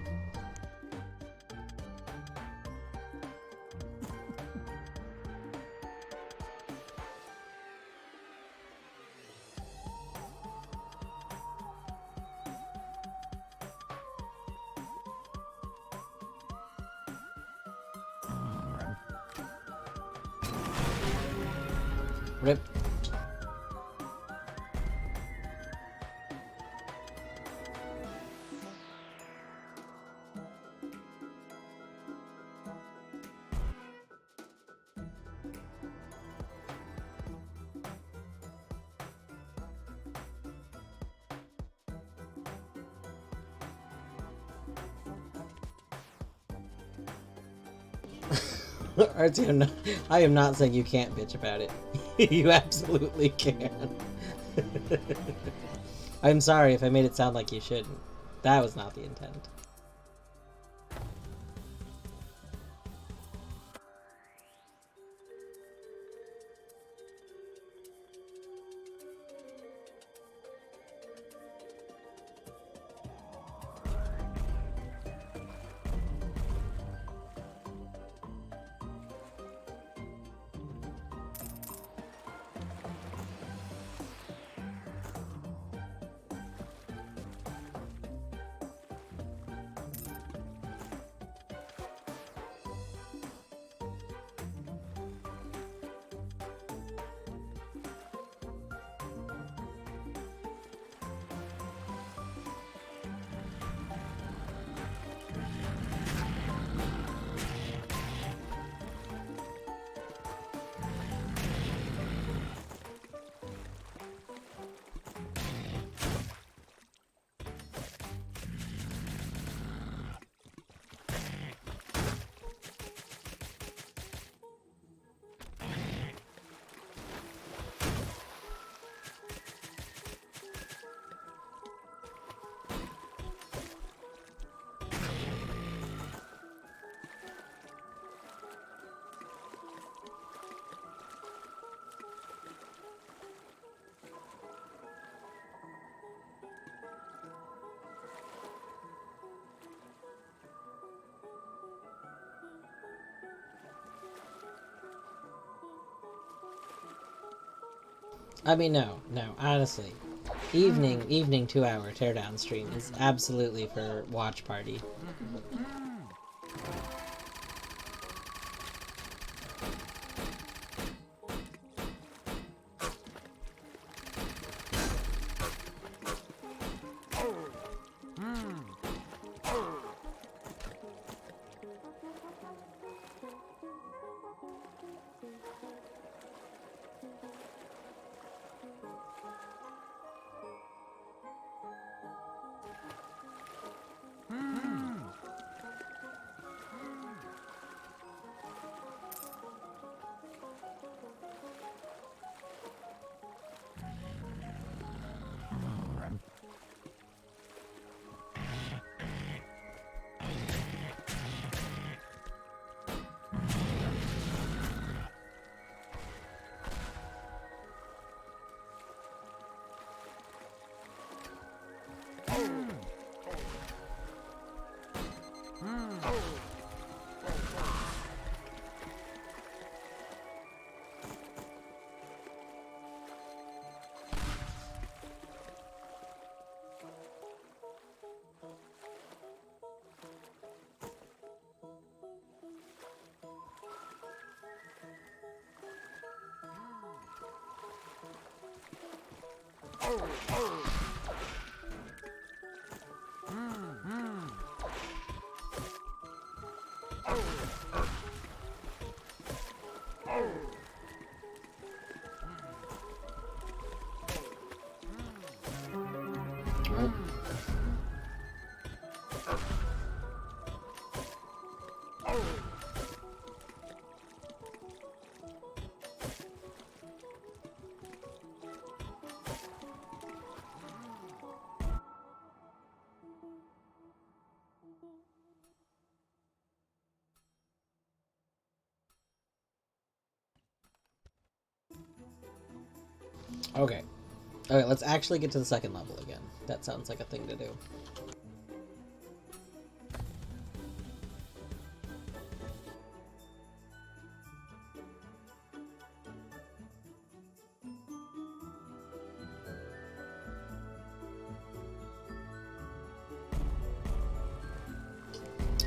Rip. Artsy, I am not saying you can't bitch about it. You absolutely can. I'm sorry if I made it sound like you shouldn't. That was not the intent. I mean, no, honestly. Evening 2-hour teardown stream is absolutely for watch party. Okay. Okay, let's actually get to the second level again. That sounds like a thing to do.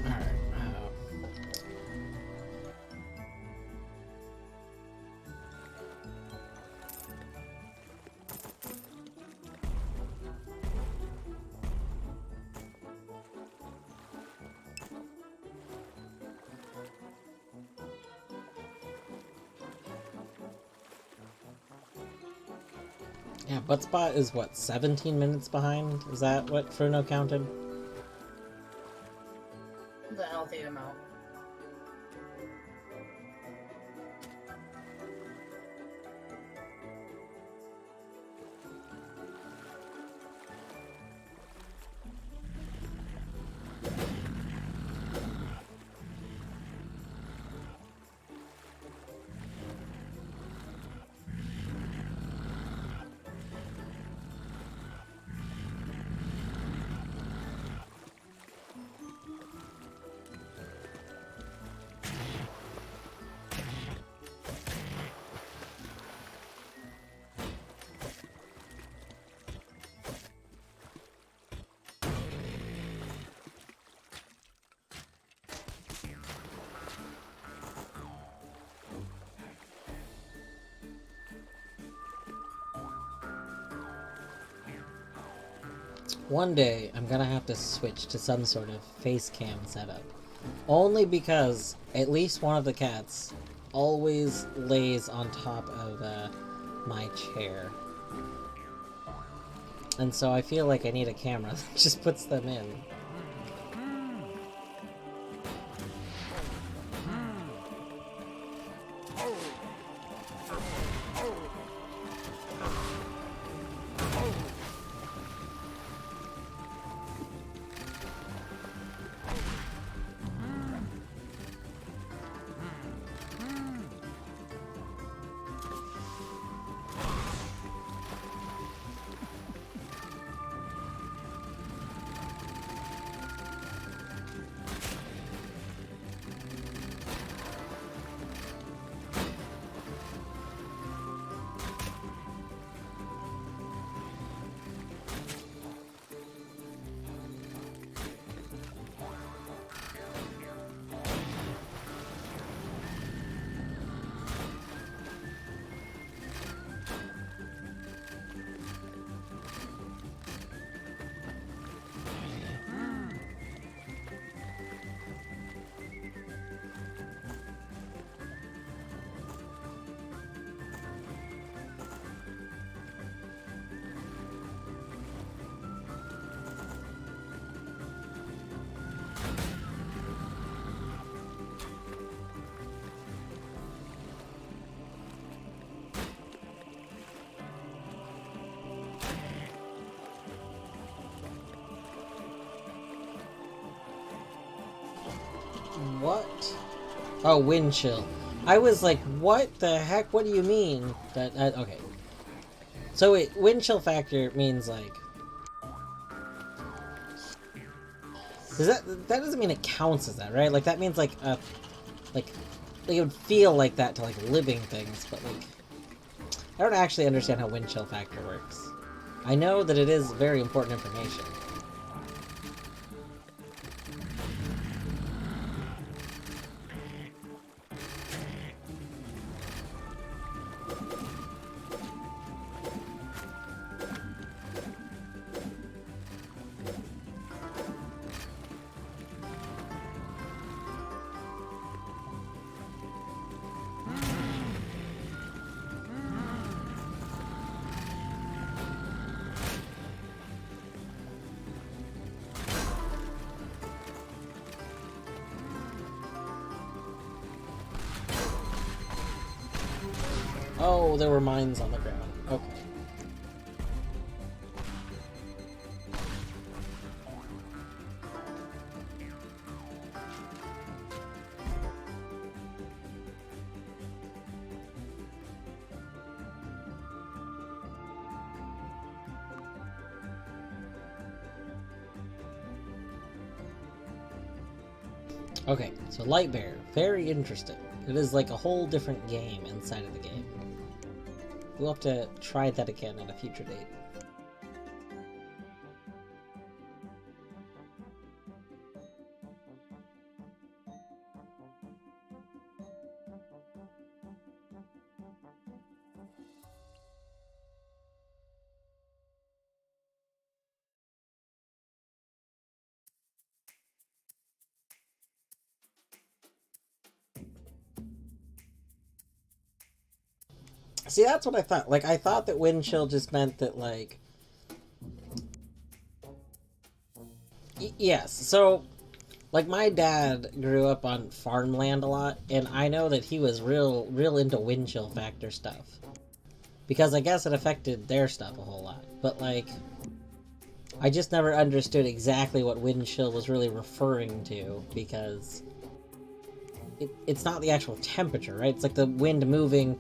Alright. Yeah, Buttspot is what, 17 minutes behind? Is that what Fruno counted? The healthy amount. One day, I'm gonna have to switch to some sort of face cam setup. Only because at least one of the cats always lays on top of my chair. And so I feel like I need a camera that just puts them in. What? Oh, wind chill. I was like, what the heck? What do you mean? Okay. So wait, wind chill factor means like... that doesn't mean it counts as that, right? Like that means like like it would feel like that to like living things, but like I don't actually understand how wind chill factor works. I know that it is very important information. Oh, there were mines on the ground. Okay. Okay, so Lightbearer, very interesting. It is like a whole different game inside of the game. We'll have to try that again at a future date. See, that's what I thought. Like, I thought that wind chill just meant that, like... yes, so... Like, my dad grew up on farmland a lot, and I know that he was real into wind chill factor stuff. Because I guess it affected their stuff a whole lot. But, like... I just never understood exactly what wind chill was really referring to, because... It's not the actual temperature, right? It's like the wind moving...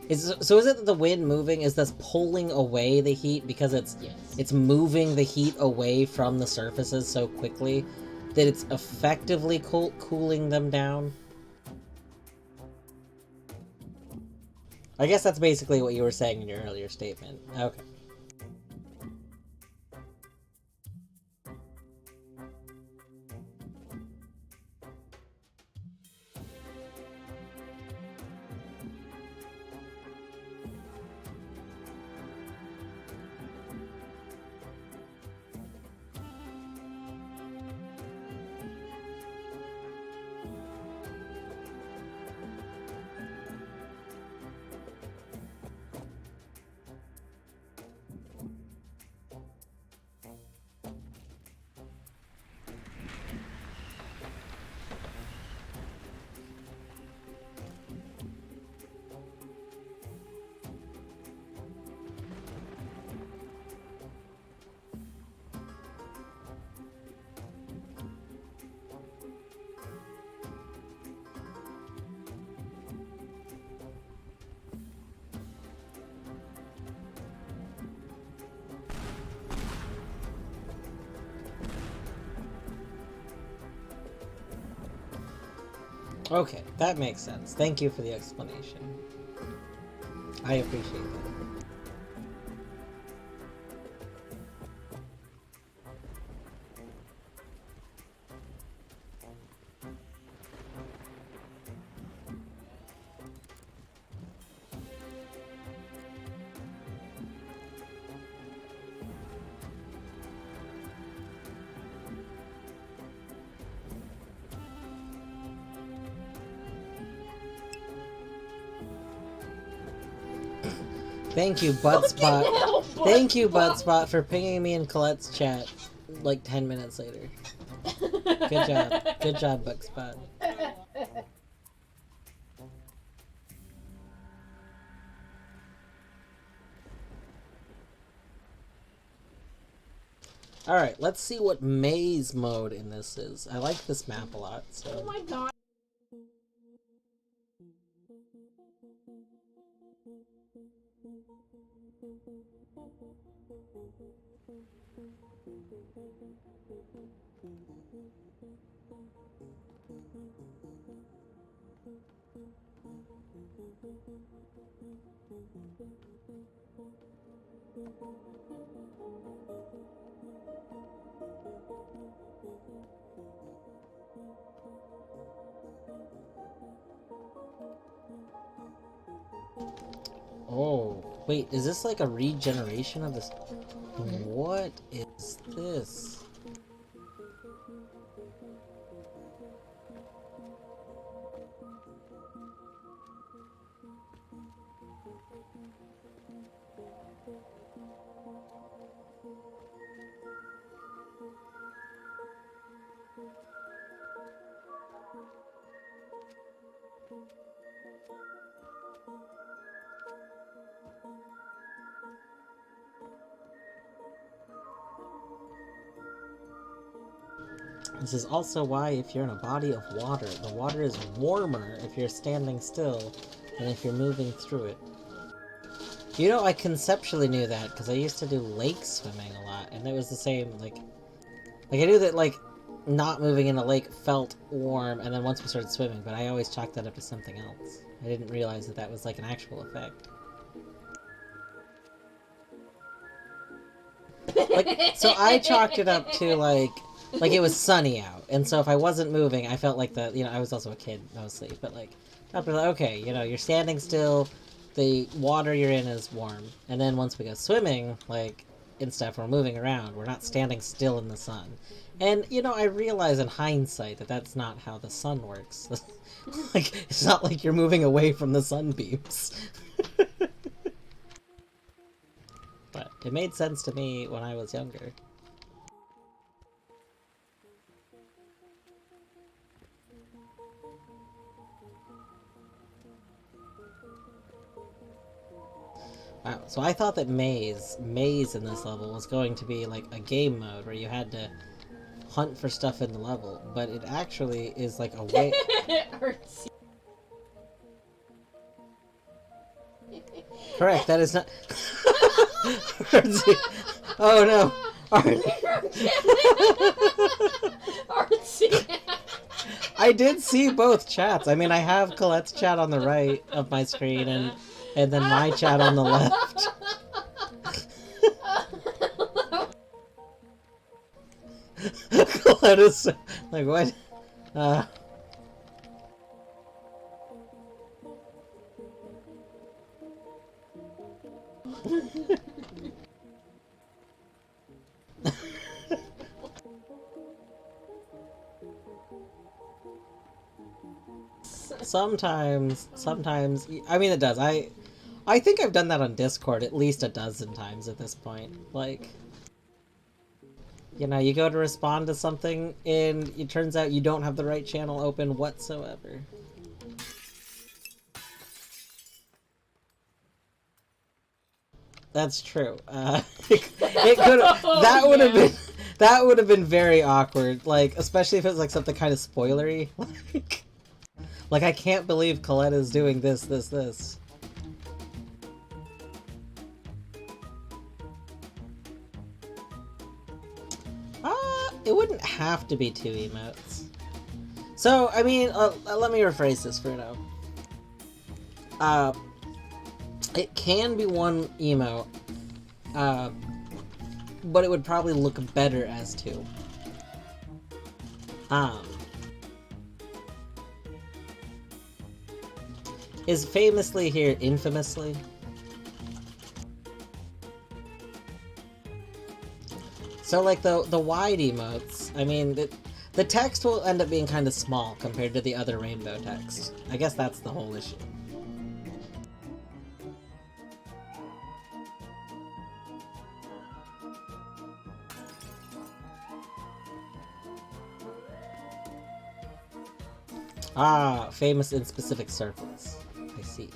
So is it that the wind moving is thus pulling away the heat because it's moving the heat away from the surfaces so quickly that it's effectively cooling them down? I guess that's basically what you were saying in your earlier statement. Okay. Okay, that makes sense. Thank you for the explanation. I appreciate that. Thank you, Buttspot. Thank you, Buttspot, for pinging me in Colette's chat like 10 minutes later. Good job. Good job, Buttspot. Alright, let's see what maze mode in this is. I like this map a lot, so... Oh my god. Oh, wait, is this like a regeneration of this? What is this? This is also why if you're in a body of water, the water is warmer if you're standing still than if you're moving through it. You know, I conceptually knew that because I used to do lake swimming a lot, and it was the same, like I knew that, like, not moving in a lake felt warm, and then once we started swimming, but I always chalked that up to something else. I didn't realize that that was, like, an actual effect. Like, so I chalked it up to, like it was sunny out, and so if I wasn't moving, I felt like the, you know, I was also a kid, mostly, but, like, after, like, okay, you know, you're standing still, the water you're in is warm, and then once we go swimming, like, and stuff, we're moving around, we're not standing still in the sun. And, you know, I realize in hindsight that that's not how the sun works. Like, it's not like you're moving away from the sunbeams. But it made sense to me when I was younger. Wow, so I thought that maze in this level was going to be like a game mode where you had to hunt for stuff in the level, but it actually is like a way... Artsy. Correct, that is not... Artsy. Oh no! Artsy. I did see both chats. I mean, I have Colette's chat on the right of my screen and then my chat on the left. Colette is like, what? Sometimes, I mean, it does. I think I've done that on Discord at least a dozen times at this point. Like, you know, you go to respond to something, and it turns out you don't have the right channel open whatsoever. That's true. It could that would have been that would have been very awkward. Like, especially if it was like something kind of spoilery. Like, I can't believe Colette is doing this. It wouldn't have to be 2 emotes. So, I mean, let me rephrase this for now. It can be 1 emote, but it would probably look better as 2. Is famously here infamously? So, like, the wide emotes, I mean, the text will end up being kind of small compared to the other rainbow text. I guess that's the whole issue. Ah, famous in specific circles. I see.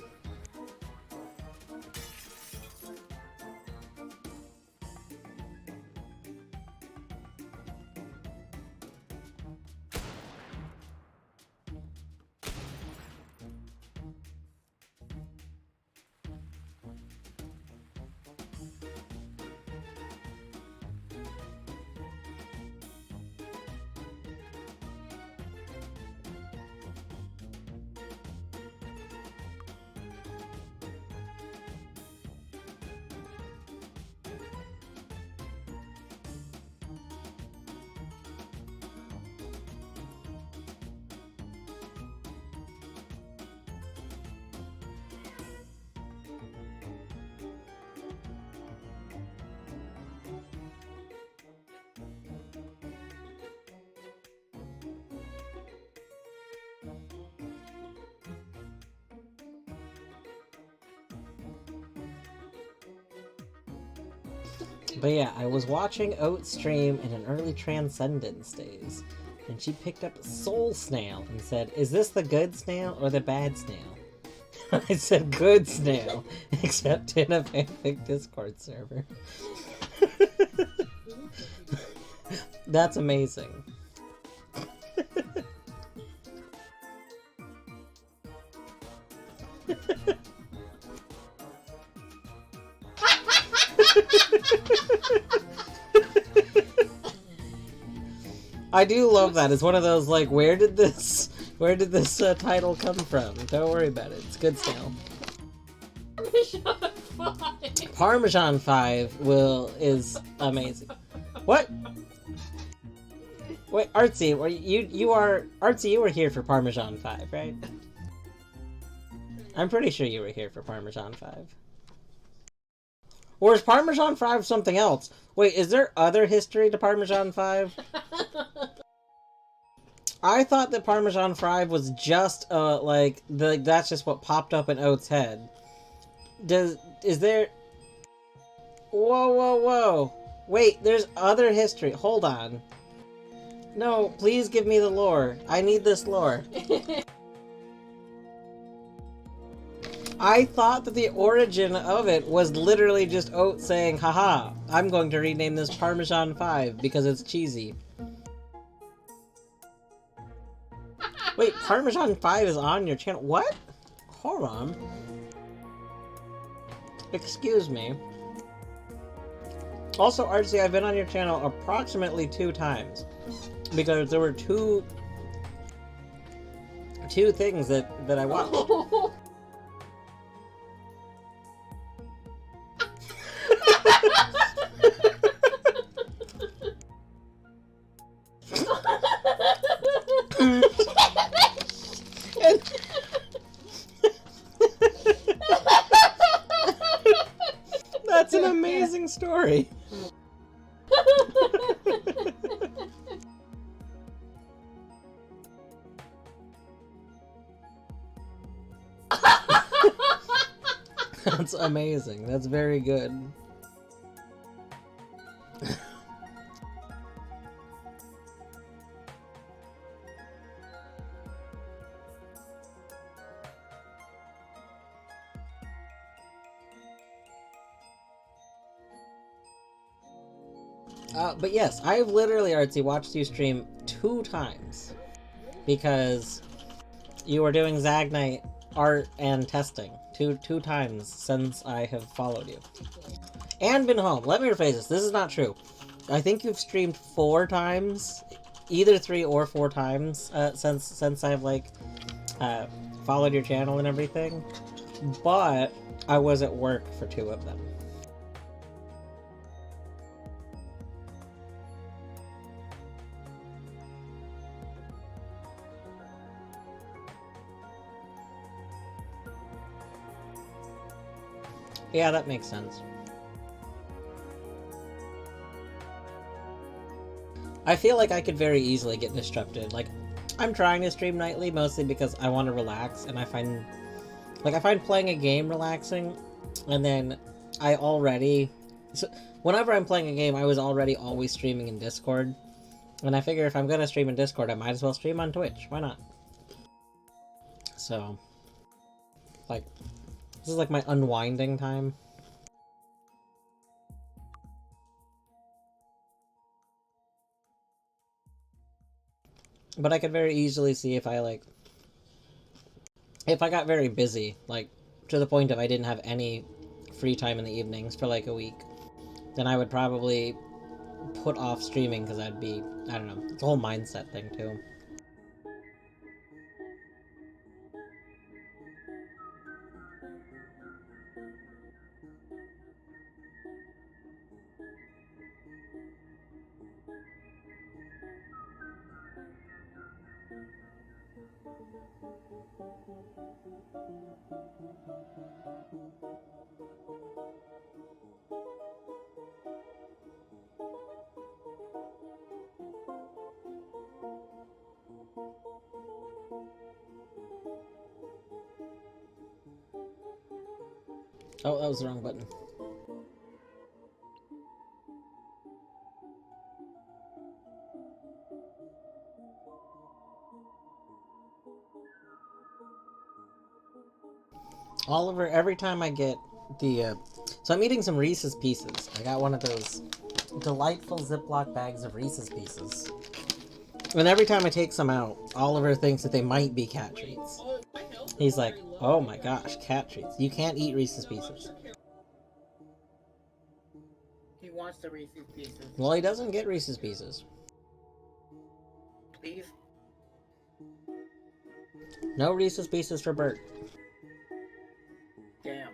But yeah, I was watching Oat stream in an early Transcendence days, and she picked up Soul Snail and said, "Is this the good snail or the bad snail?" I said, "Good snail," except in a fanfic Discord server. That's amazing. I do love that. It's one of those, like, where did this title come from? Don't worry about it. It's good snail. Parmesan 5 is amazing. What? Wait, Artsy, you were here for Parmesan 5, right? I'm pretty sure you were here for Parmesan 5. Or is Parmesan 5 something else? Wait, is there other history to Parmesan 5? I thought that Parmesan 5 was just, that's just what popped up in Oat's head. Is there... Whoa, whoa, whoa. Wait, there's other history. Hold on. No, please give me the lore. I need this lore. I thought that the origin of it was literally just Oat saying, haha, I'm going to rename this Parmesan 5 because it's cheesy. Wait, Parmesan 5 is on your channel? What? Hold on. Excuse me. Also, Artsy, I've been on your channel approximately 2 times. Because there were two things that I watched. That's an amazing story. That's amazing. That's very good. But yes, I've literally, Artsy, watched you stream 2 times. Because you were doing Zagnite art and testing. Two times since I have followed you. And been home. Let me rephrase this. This is not true. I think you've streamed 4 times. Either 3 or 4 times since I've, followed your channel and everything. But I was at work for 2 of them. Yeah, that makes sense. I feel like I could very easily get disrupted. Like, I'm trying to stream nightly mostly because I want to relax, and I find playing a game relaxing, and then whenever I'm playing a game, I was already always streaming in Discord, and I figure if I'm gonna stream in Discord, I might as well stream on Twitch. Why not? So, this is my unwinding time. But I could very easily see if I got very busy, to the point of I didn't have any free time in the evenings for a week, then I would probably put off streaming because I'd be, I don't know, it's a whole mindset thing too. Oh, that was the wrong button. Oliver, every time I get the, so I'm eating some Reese's Pieces. I got one of those delightful Ziploc bags of Reese's Pieces. And every time I take some out, Oliver thinks that they might be cat treats. He's like, oh my gosh, cat treats. You can't eat Reese's Pieces. He wants the Reese's Pieces. Well, he doesn't get Reese's Pieces. Please? No Reese's Pieces for Bert. Damn.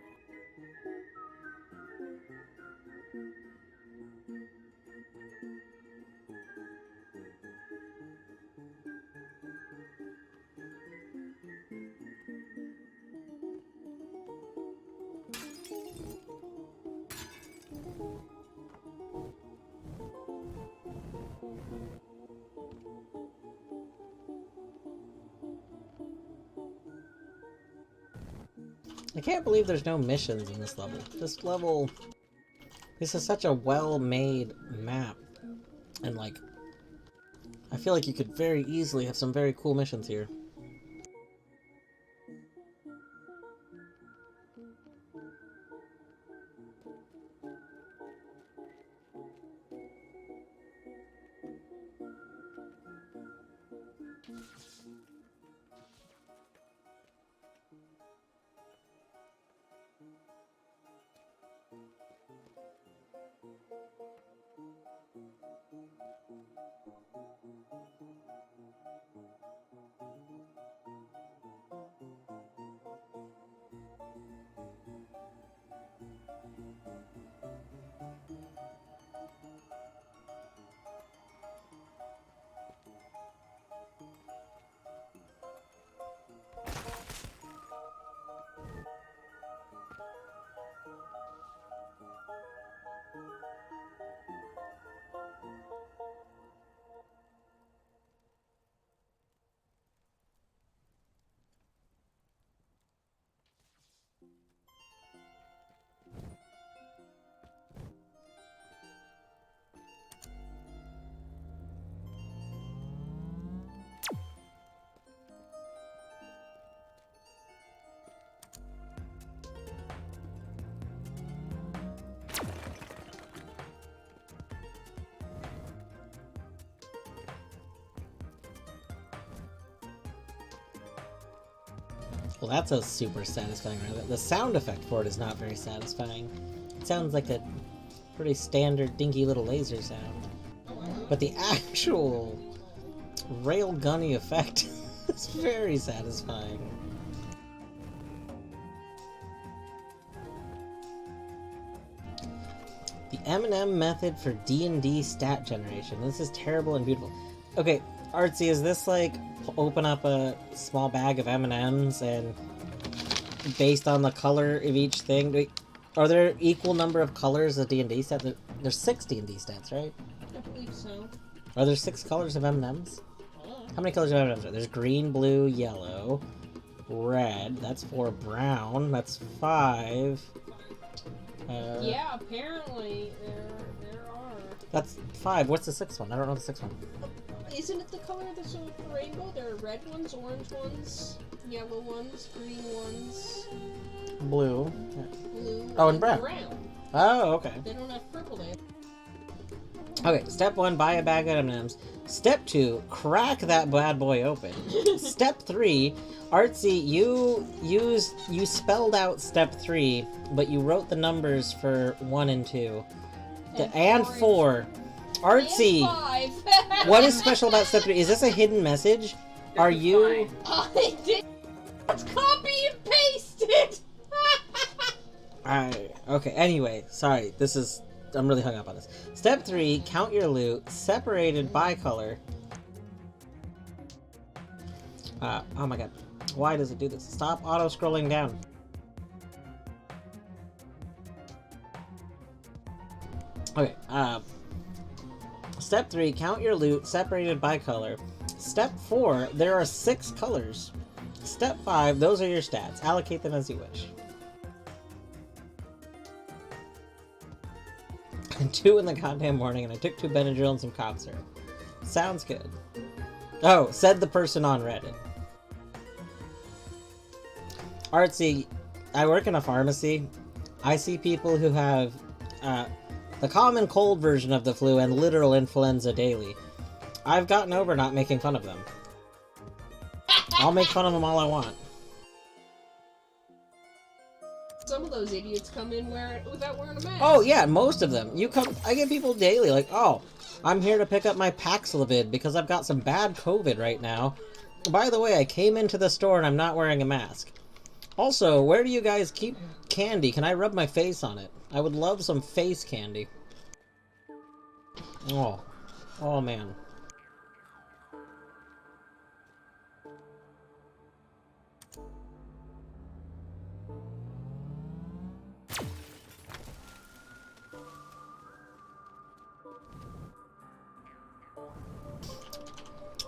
I can't believe there's no missions in this level. This is such a well-made map. And like, I feel like you could very easily have some very cool missions here. Well, that's a super satisfying rabbit. The sound effect for it is not very satisfying. It sounds like a pretty standard dinky little laser sound. But the actual railgunny effect is very satisfying. The M&M method for D&D stat generation. This is terrible and beautiful. Okay, Artsy, is this like open up a small bag of M&Ms and based on the color of each thing? Wait, are there equal number of colors of D&D stats? There's 6 D&D stats, right? I believe so. Are there 6 colors of M&Ms? How many colors of M&Ms are there? There's green, blue, yellow, red. That's 4. Brown. That's 5. Yeah, apparently there are. That's 5. What's the 6th one? I don't know the 6th one. Isn't it the color of the rainbow? There are red ones, orange ones, yellow ones, green ones, Blue. blue. Oh, and brown. Oh, okay. They don't have purple there. Okay, step 1, buy a bag of M&Ms. Step 2, crack that bad boy open. Step 3, Artsy, you spelled out step 3, but you wrote the numbers for 1 and 2. And 4. Artsy! And 5. What is special about step 3? Is this a hidden message? Are you... I did. It's copy and pasted. Alright, okay, anyway, sorry, I'm really hung up on this. Step 3, count your loot, separated by color. Oh my god, why does it do this? Stop auto-scrolling down. Okay, Step 3, count your loot, separated by color. Step 4, there are 6 colors. Step 5, those are your stats. Allocate them as you wish. And 2 in the goddamn morning, and I took 2 Benadryl and some cough syrup. Sounds good. Oh, said the person on Reddit. Artsy, I work in a pharmacy. I see people who have the common cold version of the flu and literal influenza daily. I've gotten over not making fun of them. I'll make fun of them all I want. Some of those idiots come in without wearing a mask. Oh yeah, most of them. I get people daily like, oh, I'm here to pick up my Paxlovid because I've got some bad COVID right now. By the way, I came into the store and I'm not wearing a mask. Also, where do you guys keep candy? Can I rub my face on it? I would love some face candy. Oh. Oh man.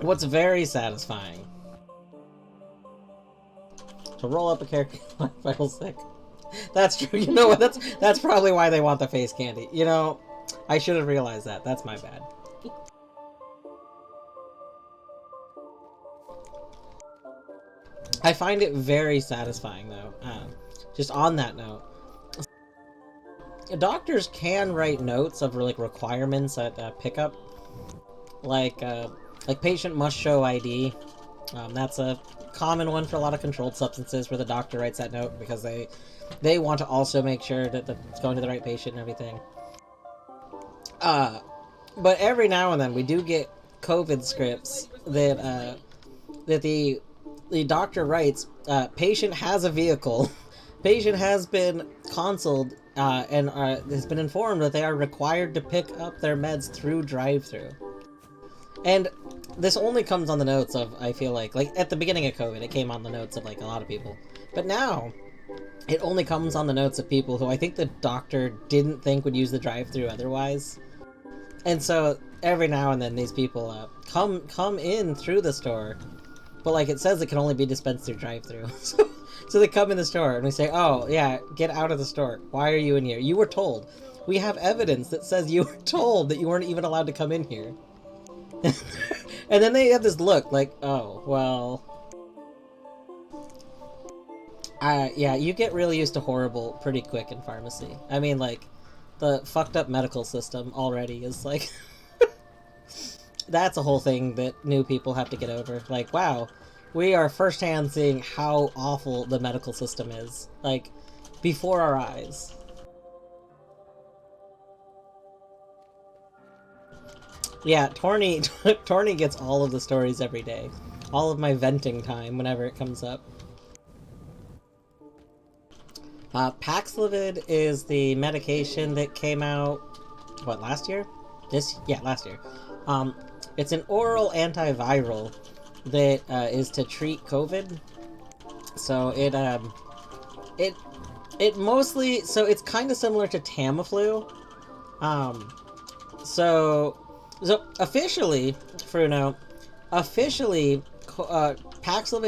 What's very satisfying to roll up a character like Final Sick. That's true. You know what? That's probably why they want the face candy. You know, I should have realized that. That's my bad. I find it very satisfying, though. Just on that note, doctors can write notes of like requirements at pickup, like patient must show ID. That's a common one for a lot of controlled substances where the doctor writes that note because they want to also make sure that it's going to the right patient and everything. But every now and then we do get COVID scripts that the doctor writes, patient has a vehicle, patient has been consulted and has been informed that they are required to pick up their meds through drive-thru. And this only comes on the notes of, I feel like at the beginning of COVID, it came on the notes of like a lot of people. But now, it only comes on the notes of people who I think the doctor didn't think would use the drive-thru otherwise. And so, every now and then these people come in through the store, but like it says it can only be dispensed through drive-thru. So they come in the store and we say, oh yeah, get out of the store. Why are you in here? You were told. We have evidence that says you were told that you weren't even allowed to come in here. And then they have this look like, oh, well... yeah, you get really used to horrible pretty quick in pharmacy. I mean, like, the fucked up medical system already is like... That's a whole thing that new people have to get over. Like, wow, we are firsthand seeing how awful the medical system is. Like, before our eyes. Yeah, Torny gets all of the stories every day. All of my venting time whenever it comes up. Paxlovid is the medication that came out, what, last year? Yeah, last year. It's an oral antiviral that is to treat COVID. So it mostly, so it's kind of similar to Tamiflu. So officially, Fruno, Paxlovid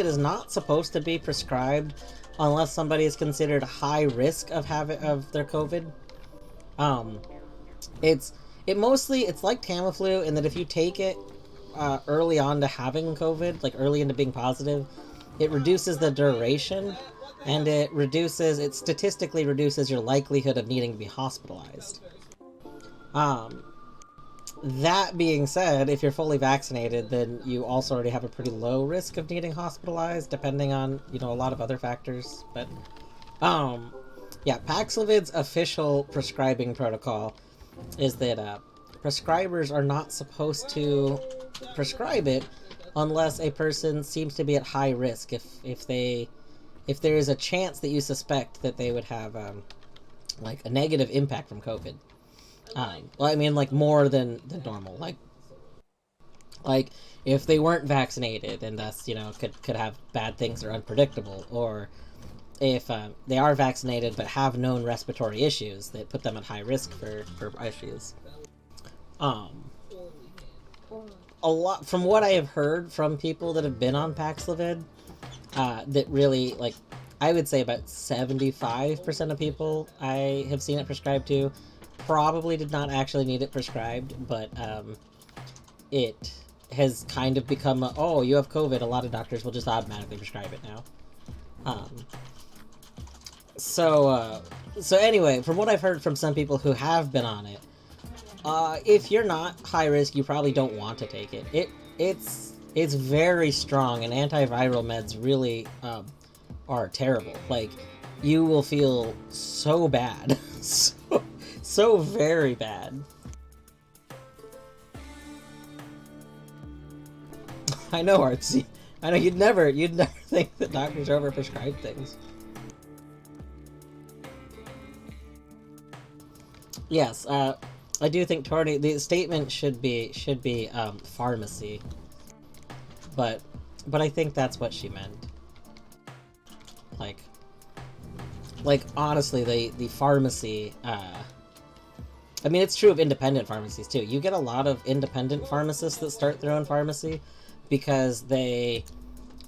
is not supposed to be prescribed unless somebody is considered high risk of their COVID. It's like Tamiflu in that if you take it early on to having COVID, like early into being positive, it reduces the duration, and it statistically reduces your likelihood of needing to be hospitalized. That being said, if you're fully vaccinated, then you also already have a pretty low risk of needing hospitalized, depending on, a lot of other factors. But, yeah, Paxlovid's official prescribing protocol is that prescribers are not supposed to prescribe it unless a person seems to be at high risk. If there is a chance that you suspect that they would have like a negative impact from COVID. Well, I mean, like more than normal. Like if they weren't vaccinated and thus could have bad things or unpredictable, or if they are vaccinated but have known respiratory issues that put them at high risk for issues. A lot from what I have heard from people that have been on Paxlovid, that really, like, I would say about 75% of people I have seen it prescribed to probably did not actually need it prescribed, but it has kind of become oh, you have COVID, a lot of doctors will just automatically prescribe it now. So anyway, from what I've heard from some people who have been on it, if you're not high risk, you probably don't want to take it. It's very strong, and antiviral meds really are terrible. Like, you will feel so bad, so very bad. I know, Artsy. I know you'd never think that doctors overprescribe things. Yes, I do think the statement should be pharmacy, but I think that's what she meant. Like honestly, the pharmacy. I mean, it's true of independent pharmacies too. You get a lot of independent pharmacists that start their own pharmacy because they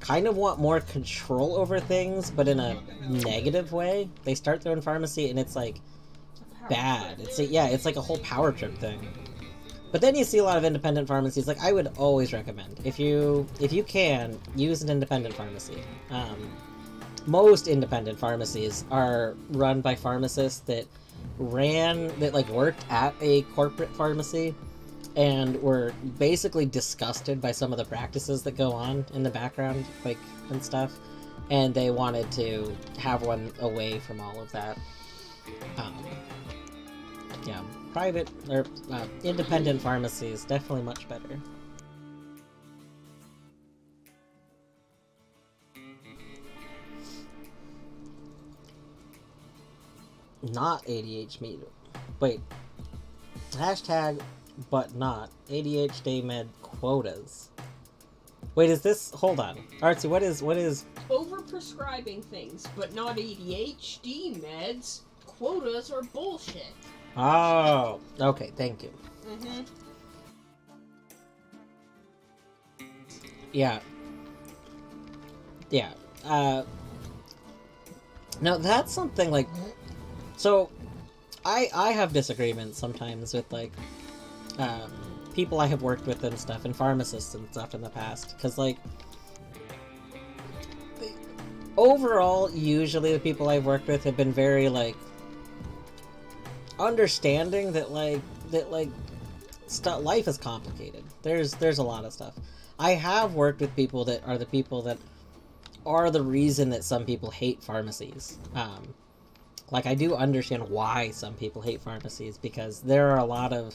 kind of want more control over things, but in a negative way. They start their own pharmacy, and it's like bad. It's like a whole power trip thing. But then you see a lot of independent pharmacies. Like, I would always recommend, if you can, use an independent pharmacy. Most independent pharmacies are run by pharmacists that worked at a corporate pharmacy and were basically disgusted by some of the practices that go on in the background, and stuff, and they wanted to have one away from all of that. Yeah, private or independent pharmacies definitely much better. Not ADHD. Wait. Hashtag, but not ADHD med quotas. Wait, is this? Hold on, Artsy. What is? Overprescribing things, but not ADHD meds. Quotas are bullshit. Oh, okay. Thank you. Mm-hmm. Yeah. Yeah. Now that's something like. So, I have disagreements sometimes with people I have worked with and stuff, and pharmacists and stuff in the past, because overall, usually the people I've worked with have been very understanding that life is complicated. There's a lot of stuff. I have worked with people that are the reason that some people hate pharmacies. I do understand why some people hate pharmacies, because there are a lot of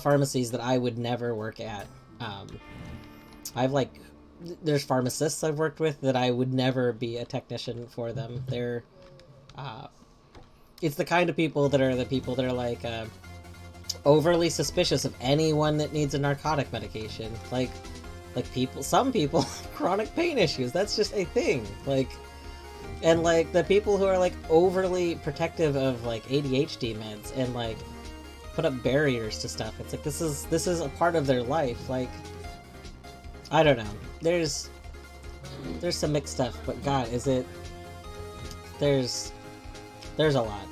pharmacies that I would never work at. There's pharmacists I've worked with that I would never be a technician for them. They're it's the kind of people that are overly suspicious of anyone that needs a narcotic medication. Some people have chronic pain issues. That's just a thing. And the people who are overly protective of ADHD meds and put up barriers to stuff. It's this is a part of their life. I don't know. There's some mixed stuff, but God, there's a lot.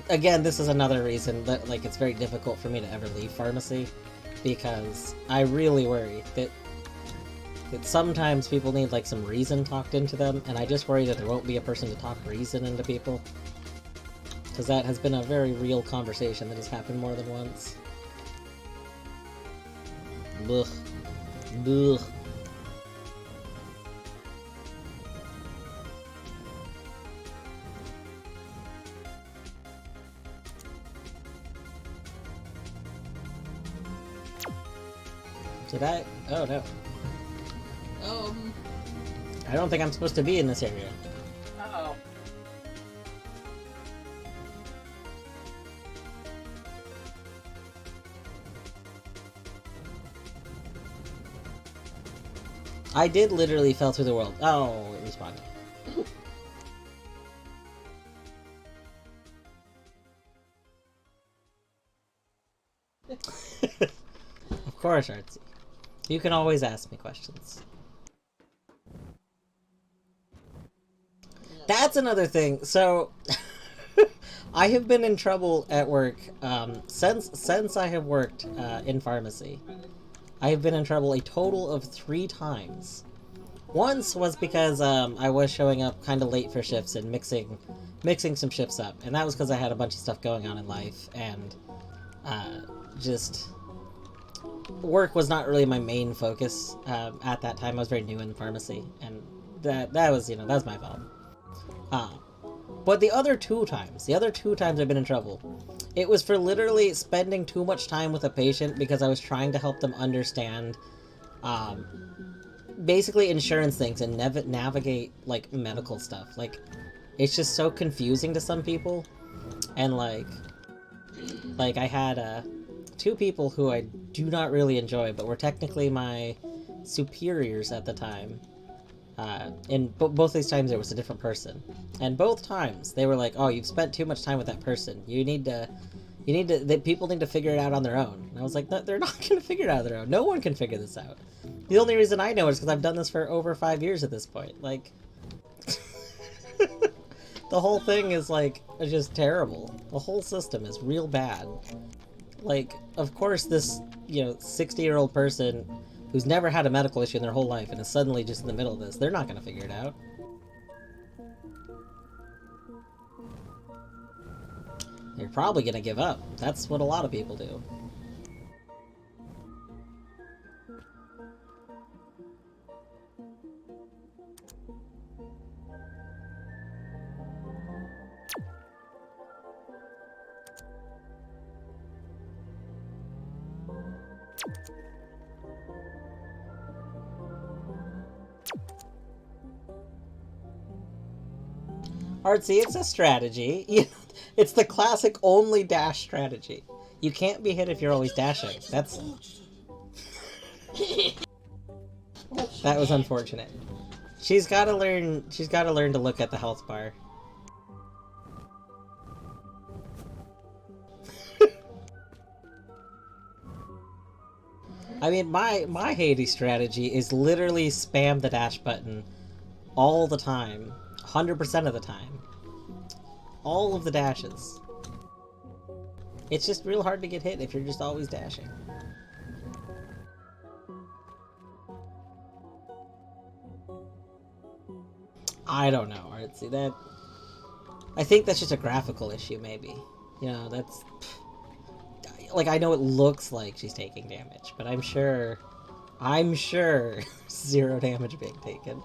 Again, this is another reason that it's very difficult for me to ever leave pharmacy, because I really worry that sometimes people need some reason talked into them, and I just worry that there won't be a person to talk reason into people, because that has been a very real conversation that has happened more than once. Ugh. Ugh. Did I? Oh no. I don't think I'm supposed to be in this area. Uh-oh. I did literally fell through the world. Oh, it respawned. Of course, Artsy. You can always ask me questions. That's another thing. So, I have been in trouble at work since I have worked in pharmacy. I have been in trouble a total of 3 times Once was because I was showing up kind of late for shifts and mixing some shifts up, and that was because I had a bunch of stuff going on in life, and just work was not really my main focus at that time. I was very new in pharmacy, and that was that was my fault. But the other two times I've been in trouble, it was for literally spending too much time with a patient because I was trying to help them understand basically insurance things and navigate like medical stuff. Like, it's just so confusing to some people, and like I had two people who I do not really enjoy, but were technically my superiors at the time. And both these times there was a different person, and both times they were like, "Oh, you've spent too much time with that person. You need to, people need to figure it out on their own." And I was like, "No, they're not going to figure it out on their own. No one can figure this out. The only reason I know is because I've done this for over 5 years at this point." Like, the whole thing is like just terrible. The whole system is real bad. Like, of course, this 60-year-old person who's never had a medical issue in their whole life and is suddenly just in the middle of this, they're not going to figure it out. They're probably going to give up. That's what a lot of people do. Artsy, it's a strategy. It's the classic only dash strategy. You can't be hit if you're always dashing. That's... That was unfortunate. She's gotta learn to look at the health bar. I mean, my Hades strategy is literally spam the dash button all the time. 100% of the time. All of the dashes. It's just real hard to get hit if you're just always dashing. I don't know, Artsy. I think that's just a graphical issue, maybe. That's... Like, I know it looks like she's taking damage, but I'm sure 0 damage being taken.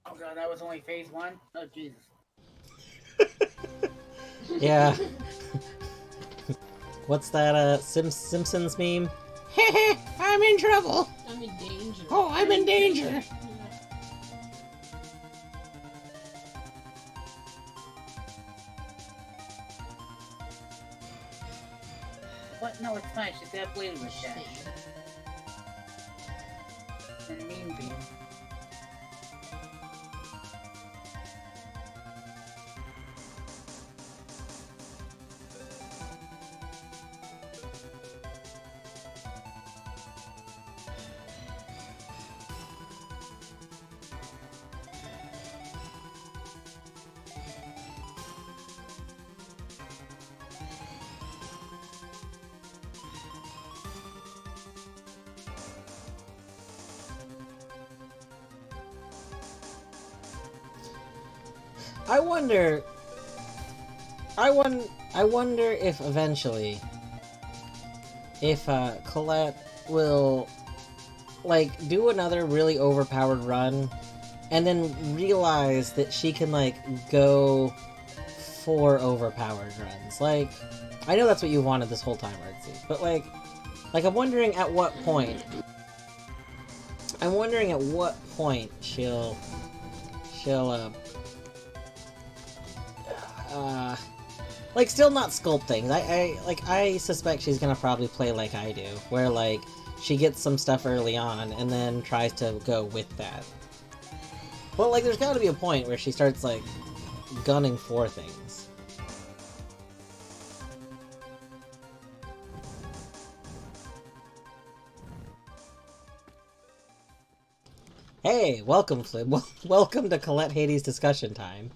Oh god, that was only phase 1? Oh Jesus. Yeah. What's that, Simpsons meme? Heh, I'm in trouble! I'm in danger. Oh, I'm in danger! What? No, it's fine. She's got blade with that. And a mean beam. I wonder if eventually, if Colette will like do another really overpowered run, and then realize that she can like go for overpowered runs. Like, I know that's what you wanted this whole time, Artsy, but like I'm wondering at what point. I'm wondering at what point she'll like, still not sculpt things. I suspect she's gonna probably play like I do, where, like, she gets some stuff early on, and then tries to go with that. Well, like, there's gotta be a point where she starts, like, gunning for things. Hey, welcome, Flib. Welcome to Colette Hades discussion time.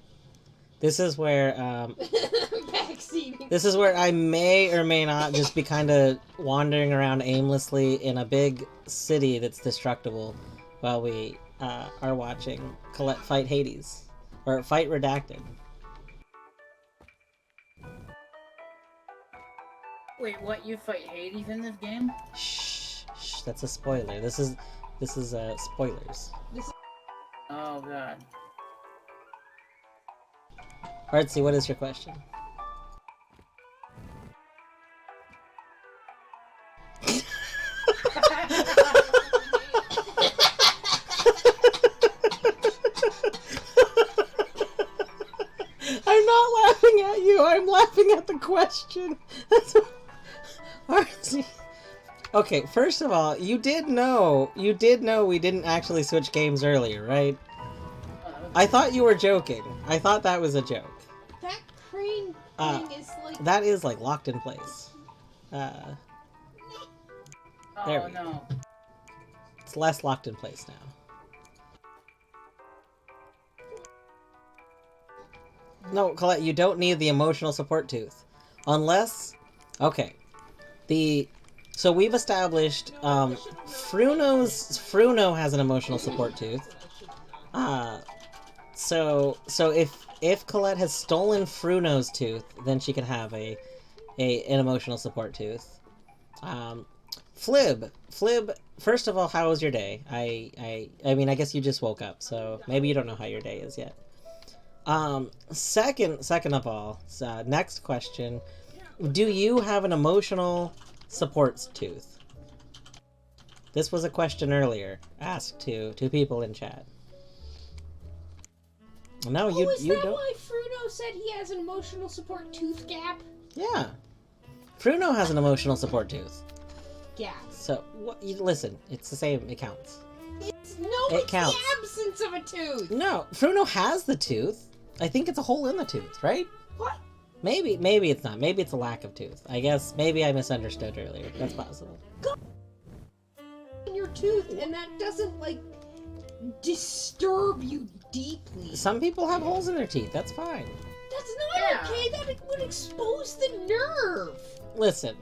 This is where, Backseating. This is where I may or may not just be kind of wandering around aimlessly in a big city that's destructible while we are watching Colette fight Hades. Or fight Redacted. Wait, what? You fight Hades in this game? Shh, shh, that's a spoiler. This is spoilers. Oh god. Artsy, what is your question? I'm not laughing at you, I'm laughing at the question. Artsy. Okay, first of all, you did know we didn't actually switch games earlier, right? I thought you were joking. I thought that was a joke. That crane thing is like... That is, like, locked in place. There Oh we go. no. It's less locked in place now. No, Colette, you don't need the emotional support tooth. Unless... Okay. So we've established, Fruno has an emotional support tooth. So if Colette has stolen Fruno's tooth, then she can have an emotional support tooth. Flib, first of all, how was your day? I mean, I guess you just woke up, so maybe you don't know how your day is yet. Second of all, next question, do you have an emotional support tooth? This was a question earlier, asked to people in chat. No, you is that don't. why Fruno said he has an emotional support tooth gap? Yeah. Fruno has an emotional support tooth. Gap. So, listen, it's the same, it counts. It counts. The absence of a tooth! No, Fruno has the tooth. I think it's a hole in the tooth, right? What? Maybe it's not. Maybe it's a lack of tooth. I guess, maybe I misunderstood earlier. That's possible. In your tooth, and that doesn't, like, disturb you deeply. Some people have holes in their teeth, that's fine. That's not okay, that would expose the nerve! Listen.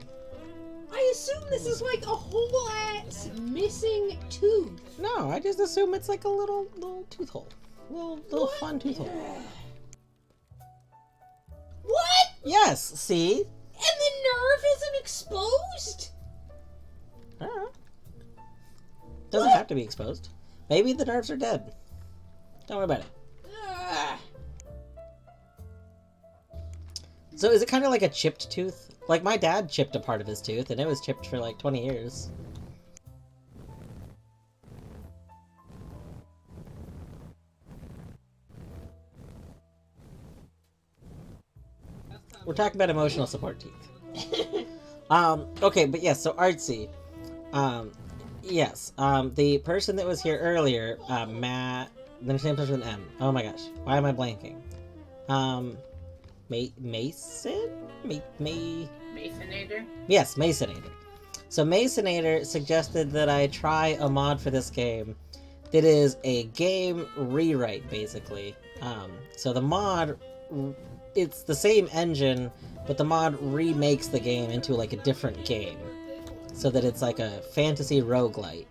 I assume this is like a whole ass missing tooth. No, I just assume it's like a little tooth hole. Little fun tooth hole. What? Yes, see? And the nerve isn't exposed? Doesn't have to be exposed. Maybe the nerves are dead. Don't worry about it. So is it kind of like a chipped tooth? Like, my dad chipped a part of his tooth, and it was chipped for like 20 years. We're talking about emotional support teeth. Okay, but yes, so Artsy. Yes, the person that was here earlier, Matt, their name starts with an M. Oh my gosh, why am I blanking? Mason? Masonator? Yes, Masonator. So Masonator suggested that I try a mod for this game that is a game rewrite, basically. So the mod, it's the same engine, but the mod remakes the game into like a different game. So that it's like a fantasy roguelite.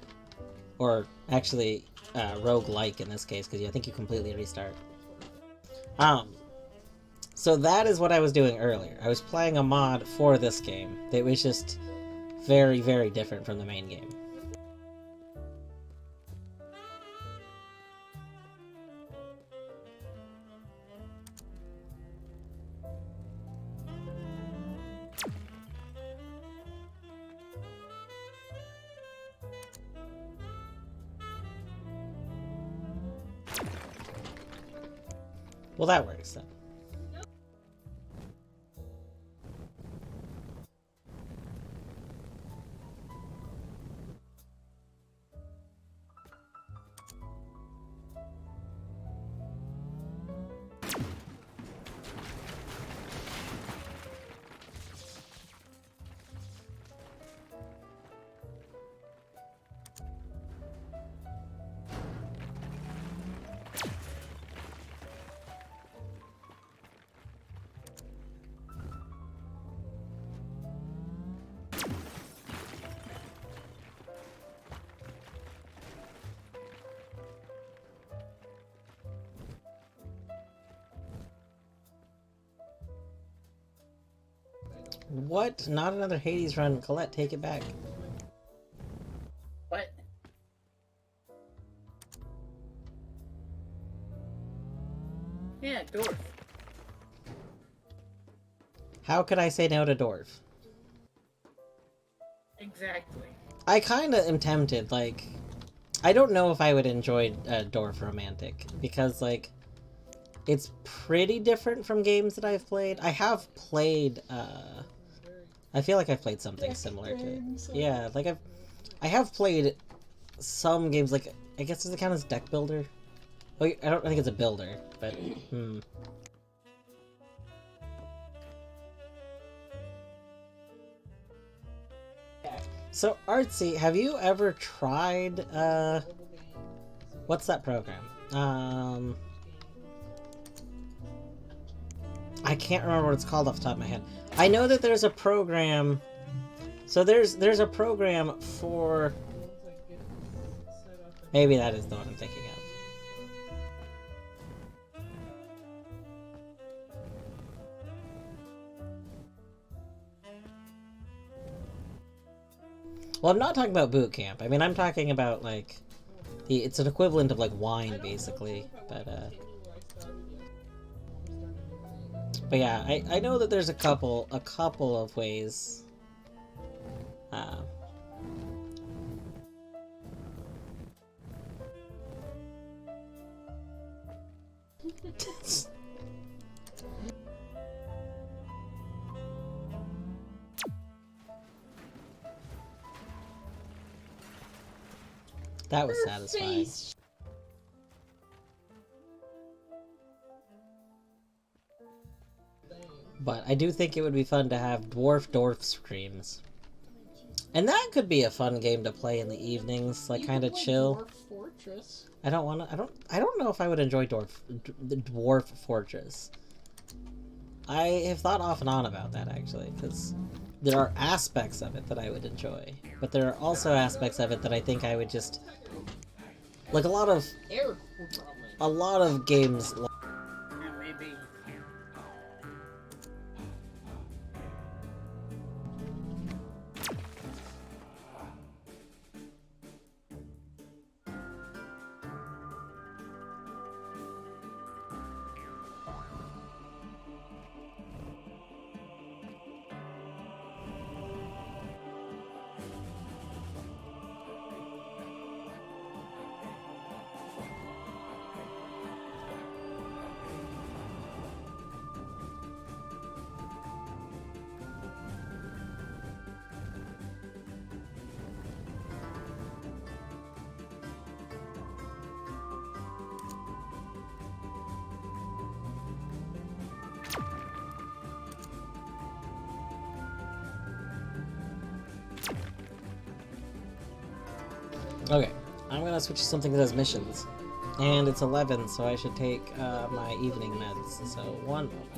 Or actually, roguelike in this case, because I think you completely restart. So that is what I was doing earlier. I was playing a mod for this game that was just very, very different from the main game. Well, that works then. What? Not another Hades run. Colette, take it back. What? Yeah, dwarf. How could I say no to Dwarf? Exactly. I kinda am tempted, like... I don't know if I would enjoy Dwarf Romantic, because, like... It's pretty different from games that I've played. I have played, I feel like I've played something similar to it. Yeah, like I have played some games, like, I guess does it count as deck builder? Oh, I don't think it's a builder, but, So, Artsy, have you ever tried, what's that program? I can't remember what it's called off the top of my head. I know that there's a program... So there's a program for... Maybe that is the one I'm thinking of. Well, I'm not talking about boot camp. I mean, I'm talking about, like... It's an equivalent of, like, wine, basically. But yeah, I know that there's a couple of ways. That was satisfying. But I do think it would be fun to have dwarf streams. And that could be a fun game to play in the evenings, like kind of chill. Dwarf Fortress. I don't know if I would enjoy the Dwarf Fortress. I have thought off and on about that actually, because there are aspects of it that I would enjoy, but there are also aspects of it that I think I would just like a lot of games. Yeah, maybe. Okay, I'm gonna switch to something that has missions. And it's 11, so I should take my evening meds. So, one moment.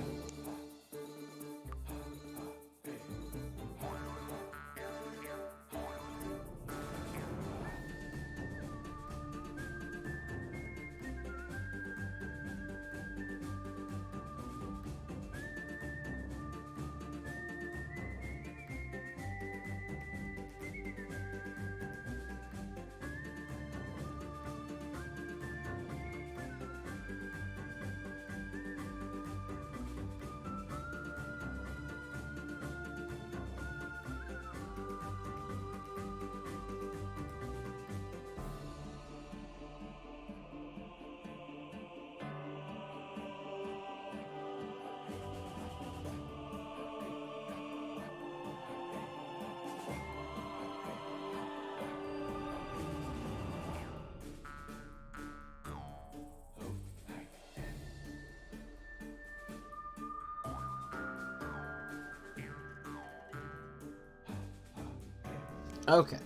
Okay.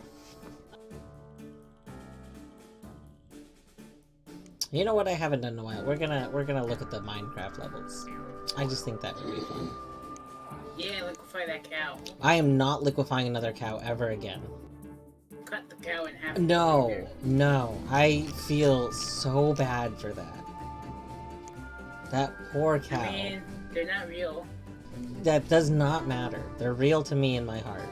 You know what I haven't done in a while? We're gonna look at the Minecraft levels. I just think that would be fun. Yeah, liquefy that cow. I am not liquefying another cow ever again. Cut the cow in half. No, no. I feel so bad for that. That poor cow. I mean, they're not real. That does not matter. They're real to me in my heart.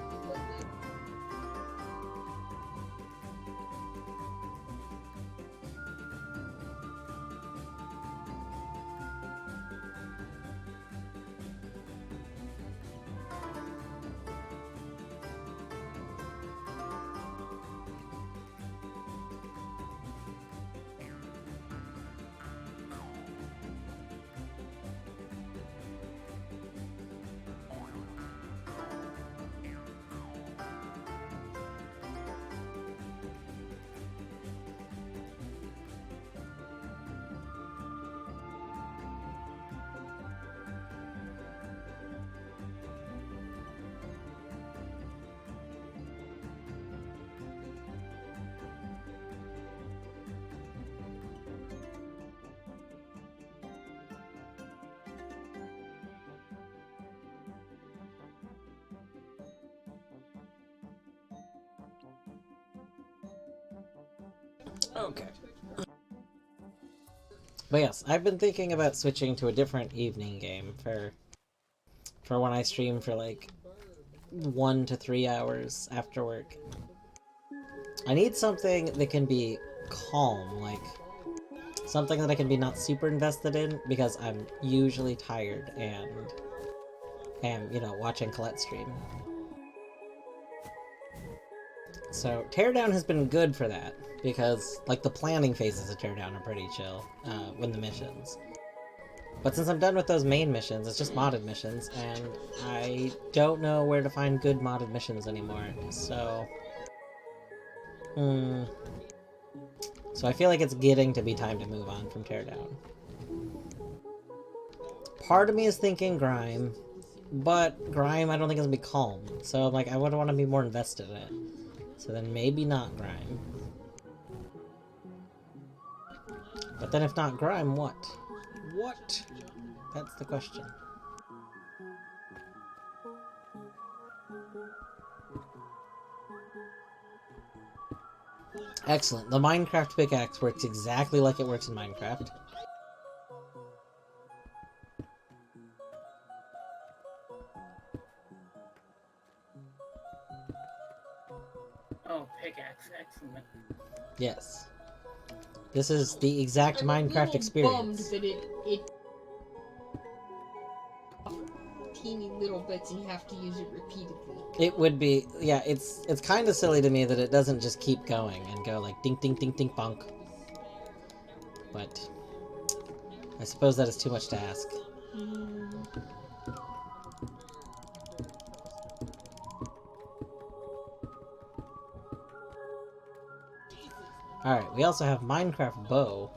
Okay. But yes, I've been thinking about switching to a different evening game for when I stream for like 1 to 3 hours after work. I need something that can be calm, like something that I can be not super invested in because I'm usually tired and am, you know, watching Colette stream. So Teardown has been good for that because like the planning phases of Teardown are pretty chill when the missions. But since I'm done with those main missions, it's just modded missions, and I don't know where to find good modded missions anymore, so... So I feel like it's getting to be time to move on from Teardown. Part of me is thinking Grime, but Grime I don't think is gonna be calm, so like I would want to be more invested in it. So then maybe not Grime. But then if not Grime, what? What? That's the question. Excellent. The Minecraft pickaxe works exactly like it works in Minecraft. Oh, pickaxe. Excellent. Yes. This is the exact I'm Minecraft experience. Bummed that it teeny little bits and you have to use it repeatedly. It would be, yeah, it's kind of silly to me that it doesn't just keep going and go like dink dink dink dink bonk. But I suppose that is too much to ask. Alright, we also have Minecraft bow.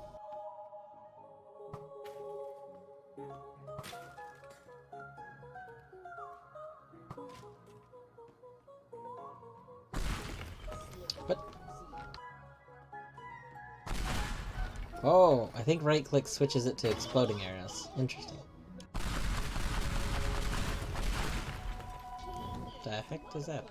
But oh, I think right click switches it to exploding arrows. Interesting. What the heck is that?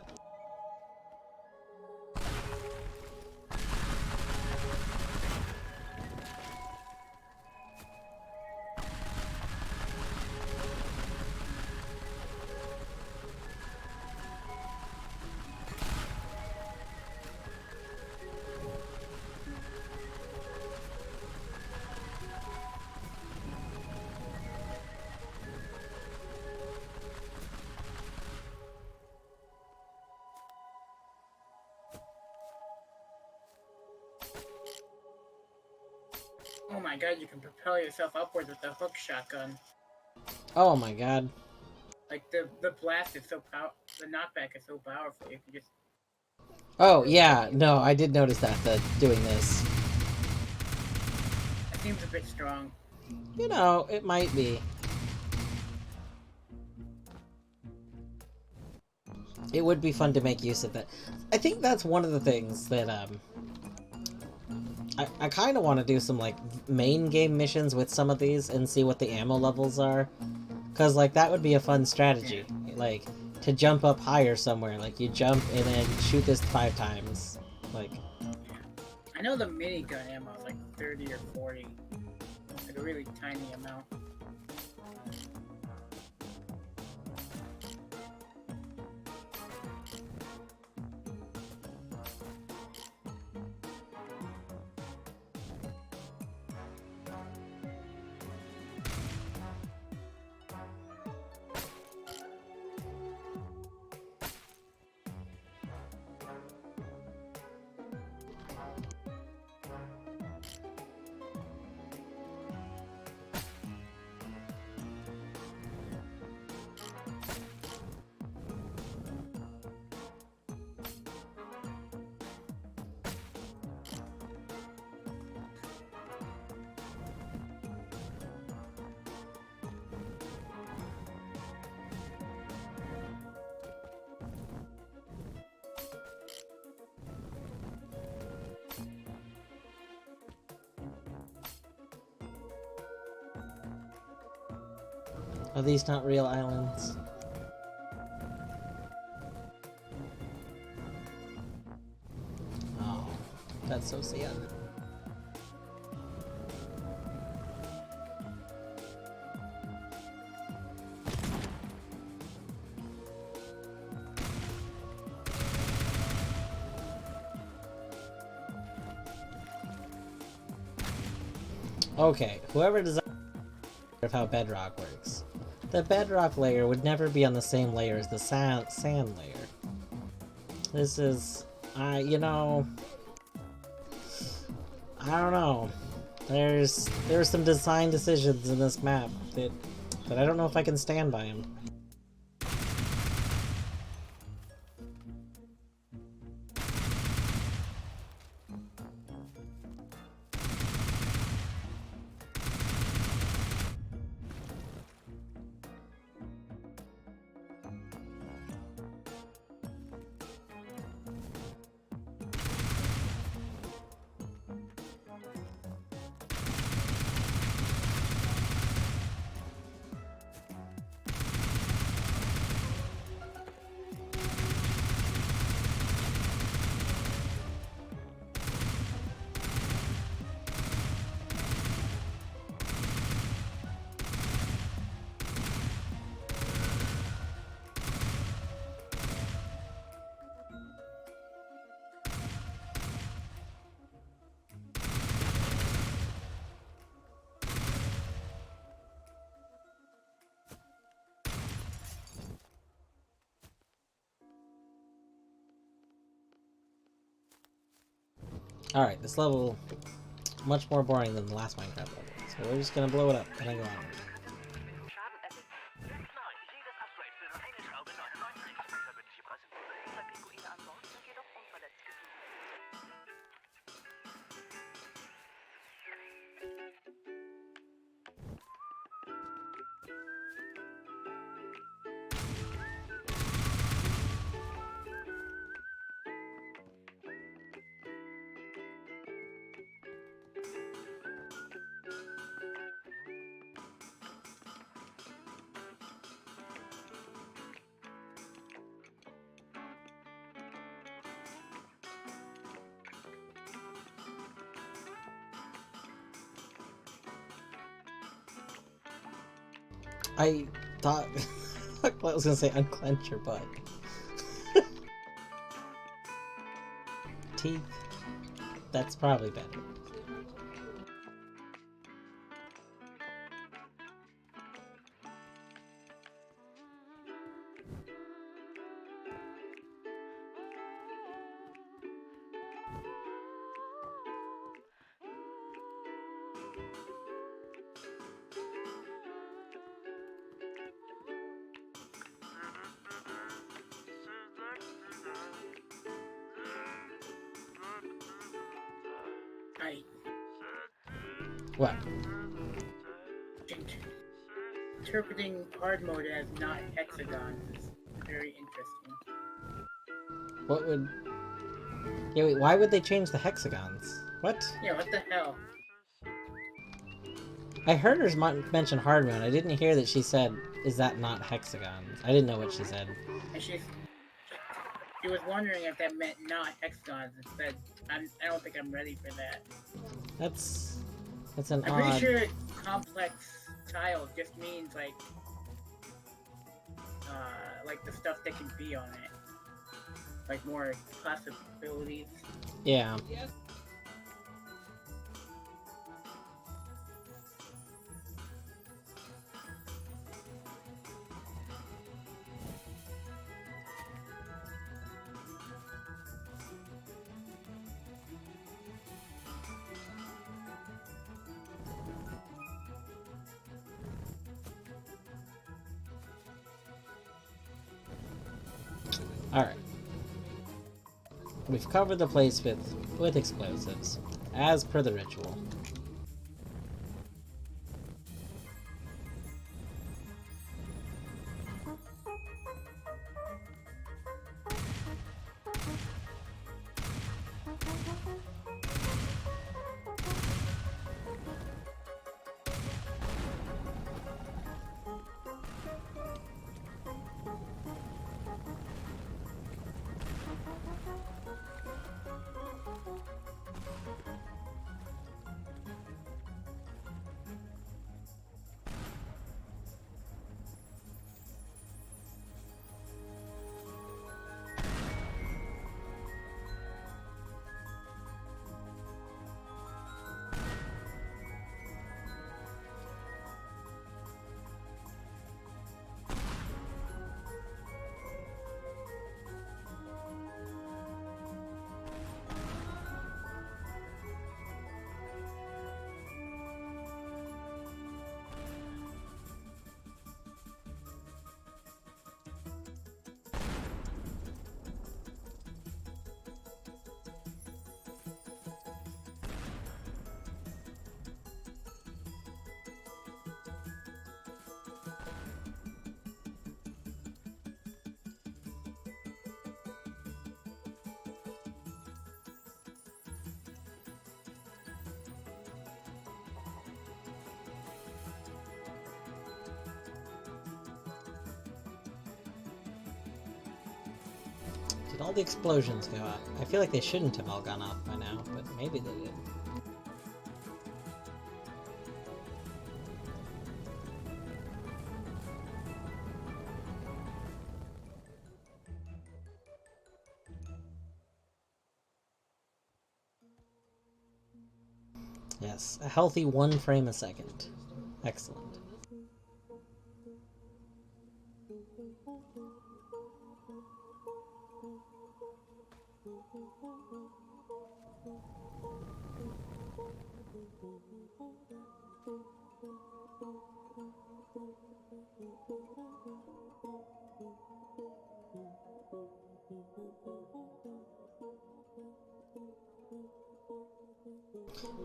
Oh my god, you can propel yourself upwards with the hook shotgun. Oh my god. Like, the blast is so the knockback is so powerful, you can just... Oh yeah, no, I did notice that, doing this. It seems a bit strong. You know, it might be. It would be fun to make use of that. I think that's one of the things that, I kind of want to do some, like, main game missions with some of these and see what the ammo levels are. Because, like, that would be a fun strategy. Like, to jump up higher somewhere. Like, you jump and then shoot this 5 times. Like... I know the minigun ammo is like 30 or 40. Like a really tiny amount. Are these not real islands? Oh, that's so sad. Okay, whoever designed of how bedrock works. The bedrock layer would never be on the same layer as the sand layer. This is, you know, I don't know. There's some design decisions in this map that I don't know if I can stand by them. Alright, this level much more boring than the last Minecraft level. So we're just gonna blow it up and then go on. I thought I was gonna say unclench your butt. Teeth. That's probably better. What? Interpreting hard mode as not hexagons is very interesting. What would... Yeah, wait, why would they change the hexagons? What? Yeah, what the hell? I heard her mention hard mode. I didn't hear that she said, is that not hexagons? I didn't know what she said. And she was wondering if that meant not hexagons instead. I don't think I'm ready for that. That's an I'm odd... pretty sure complex tile just means like the stuff that can be on it. Like more possibilities. Yeah. Yes. Alright. We've covered the place with explosives, as per the ritual. all the explosions go up? I feel like they shouldn't have all gone up by now, but maybe they did. Yes, a healthy 1 frame a second. Excellent.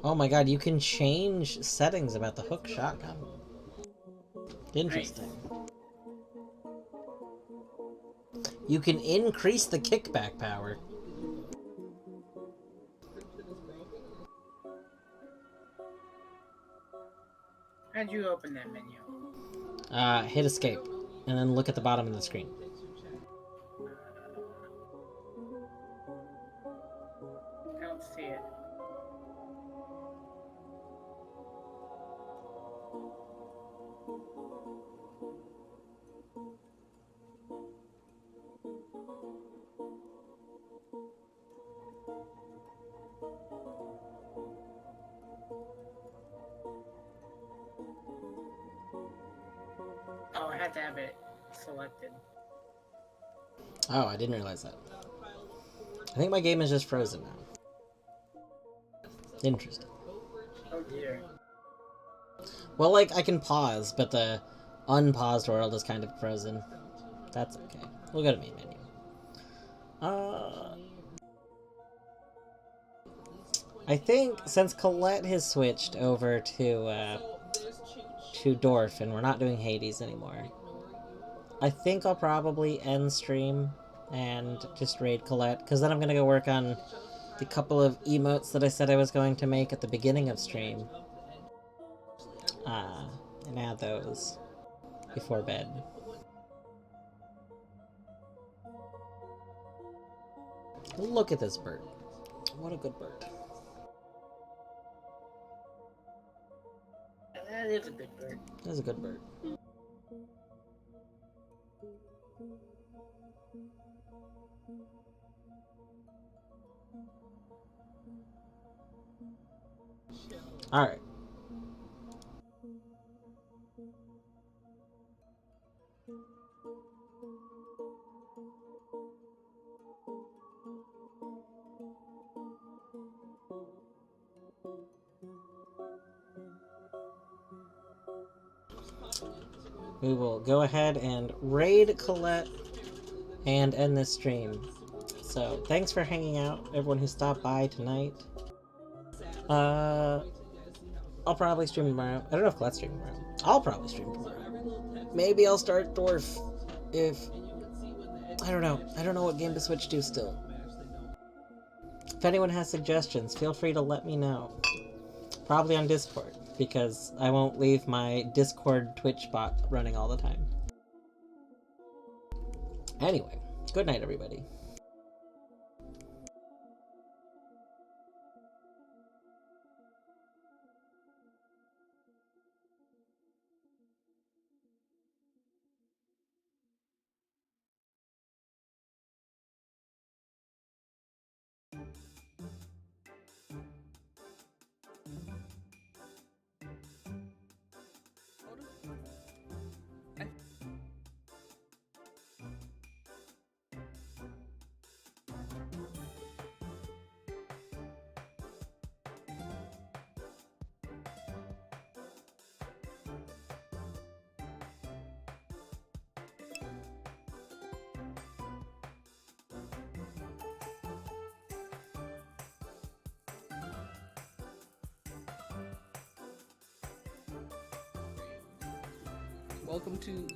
Oh my god, you can change settings about the hook shotgun. Interesting. You can increase the kickback power. How'd you open that menu? Hit escape, and then look at the bottom of the screen. I don't see it. Oh, I had to have it selected. Oh, I didn't realize that. I think my game is just frozen now. Interesting. Oh dear. Well, like, I can pause, but the unpaused world is kind of frozen. That's okay. We'll go to main menu. I think since Colette has switched over to Dorf and we're not doing Hades anymore, I think I'll probably end stream and just raid Colette, because then I'm going to go work on the couple of emotes that I said I was going to make at the beginning of stream. And add those before bed. Look at this bird. What a good bird. That is a good bird. That's a good bird. Alright. We will go ahead and raid Colette and end this stream. So, thanks for hanging out, everyone who stopped by tonight. I'll probably stream tomorrow. I don't know if Colette's streaming tomorrow. I'll probably stream tomorrow. Maybe I'll start Dwarf if... I don't know. I don't know what game to switch to still. If anyone has suggestions, feel free to let me know. Probably on Discord, because I won't leave my Discord Twitch bot running all the time. Anyway, good night, everybody. Welcome to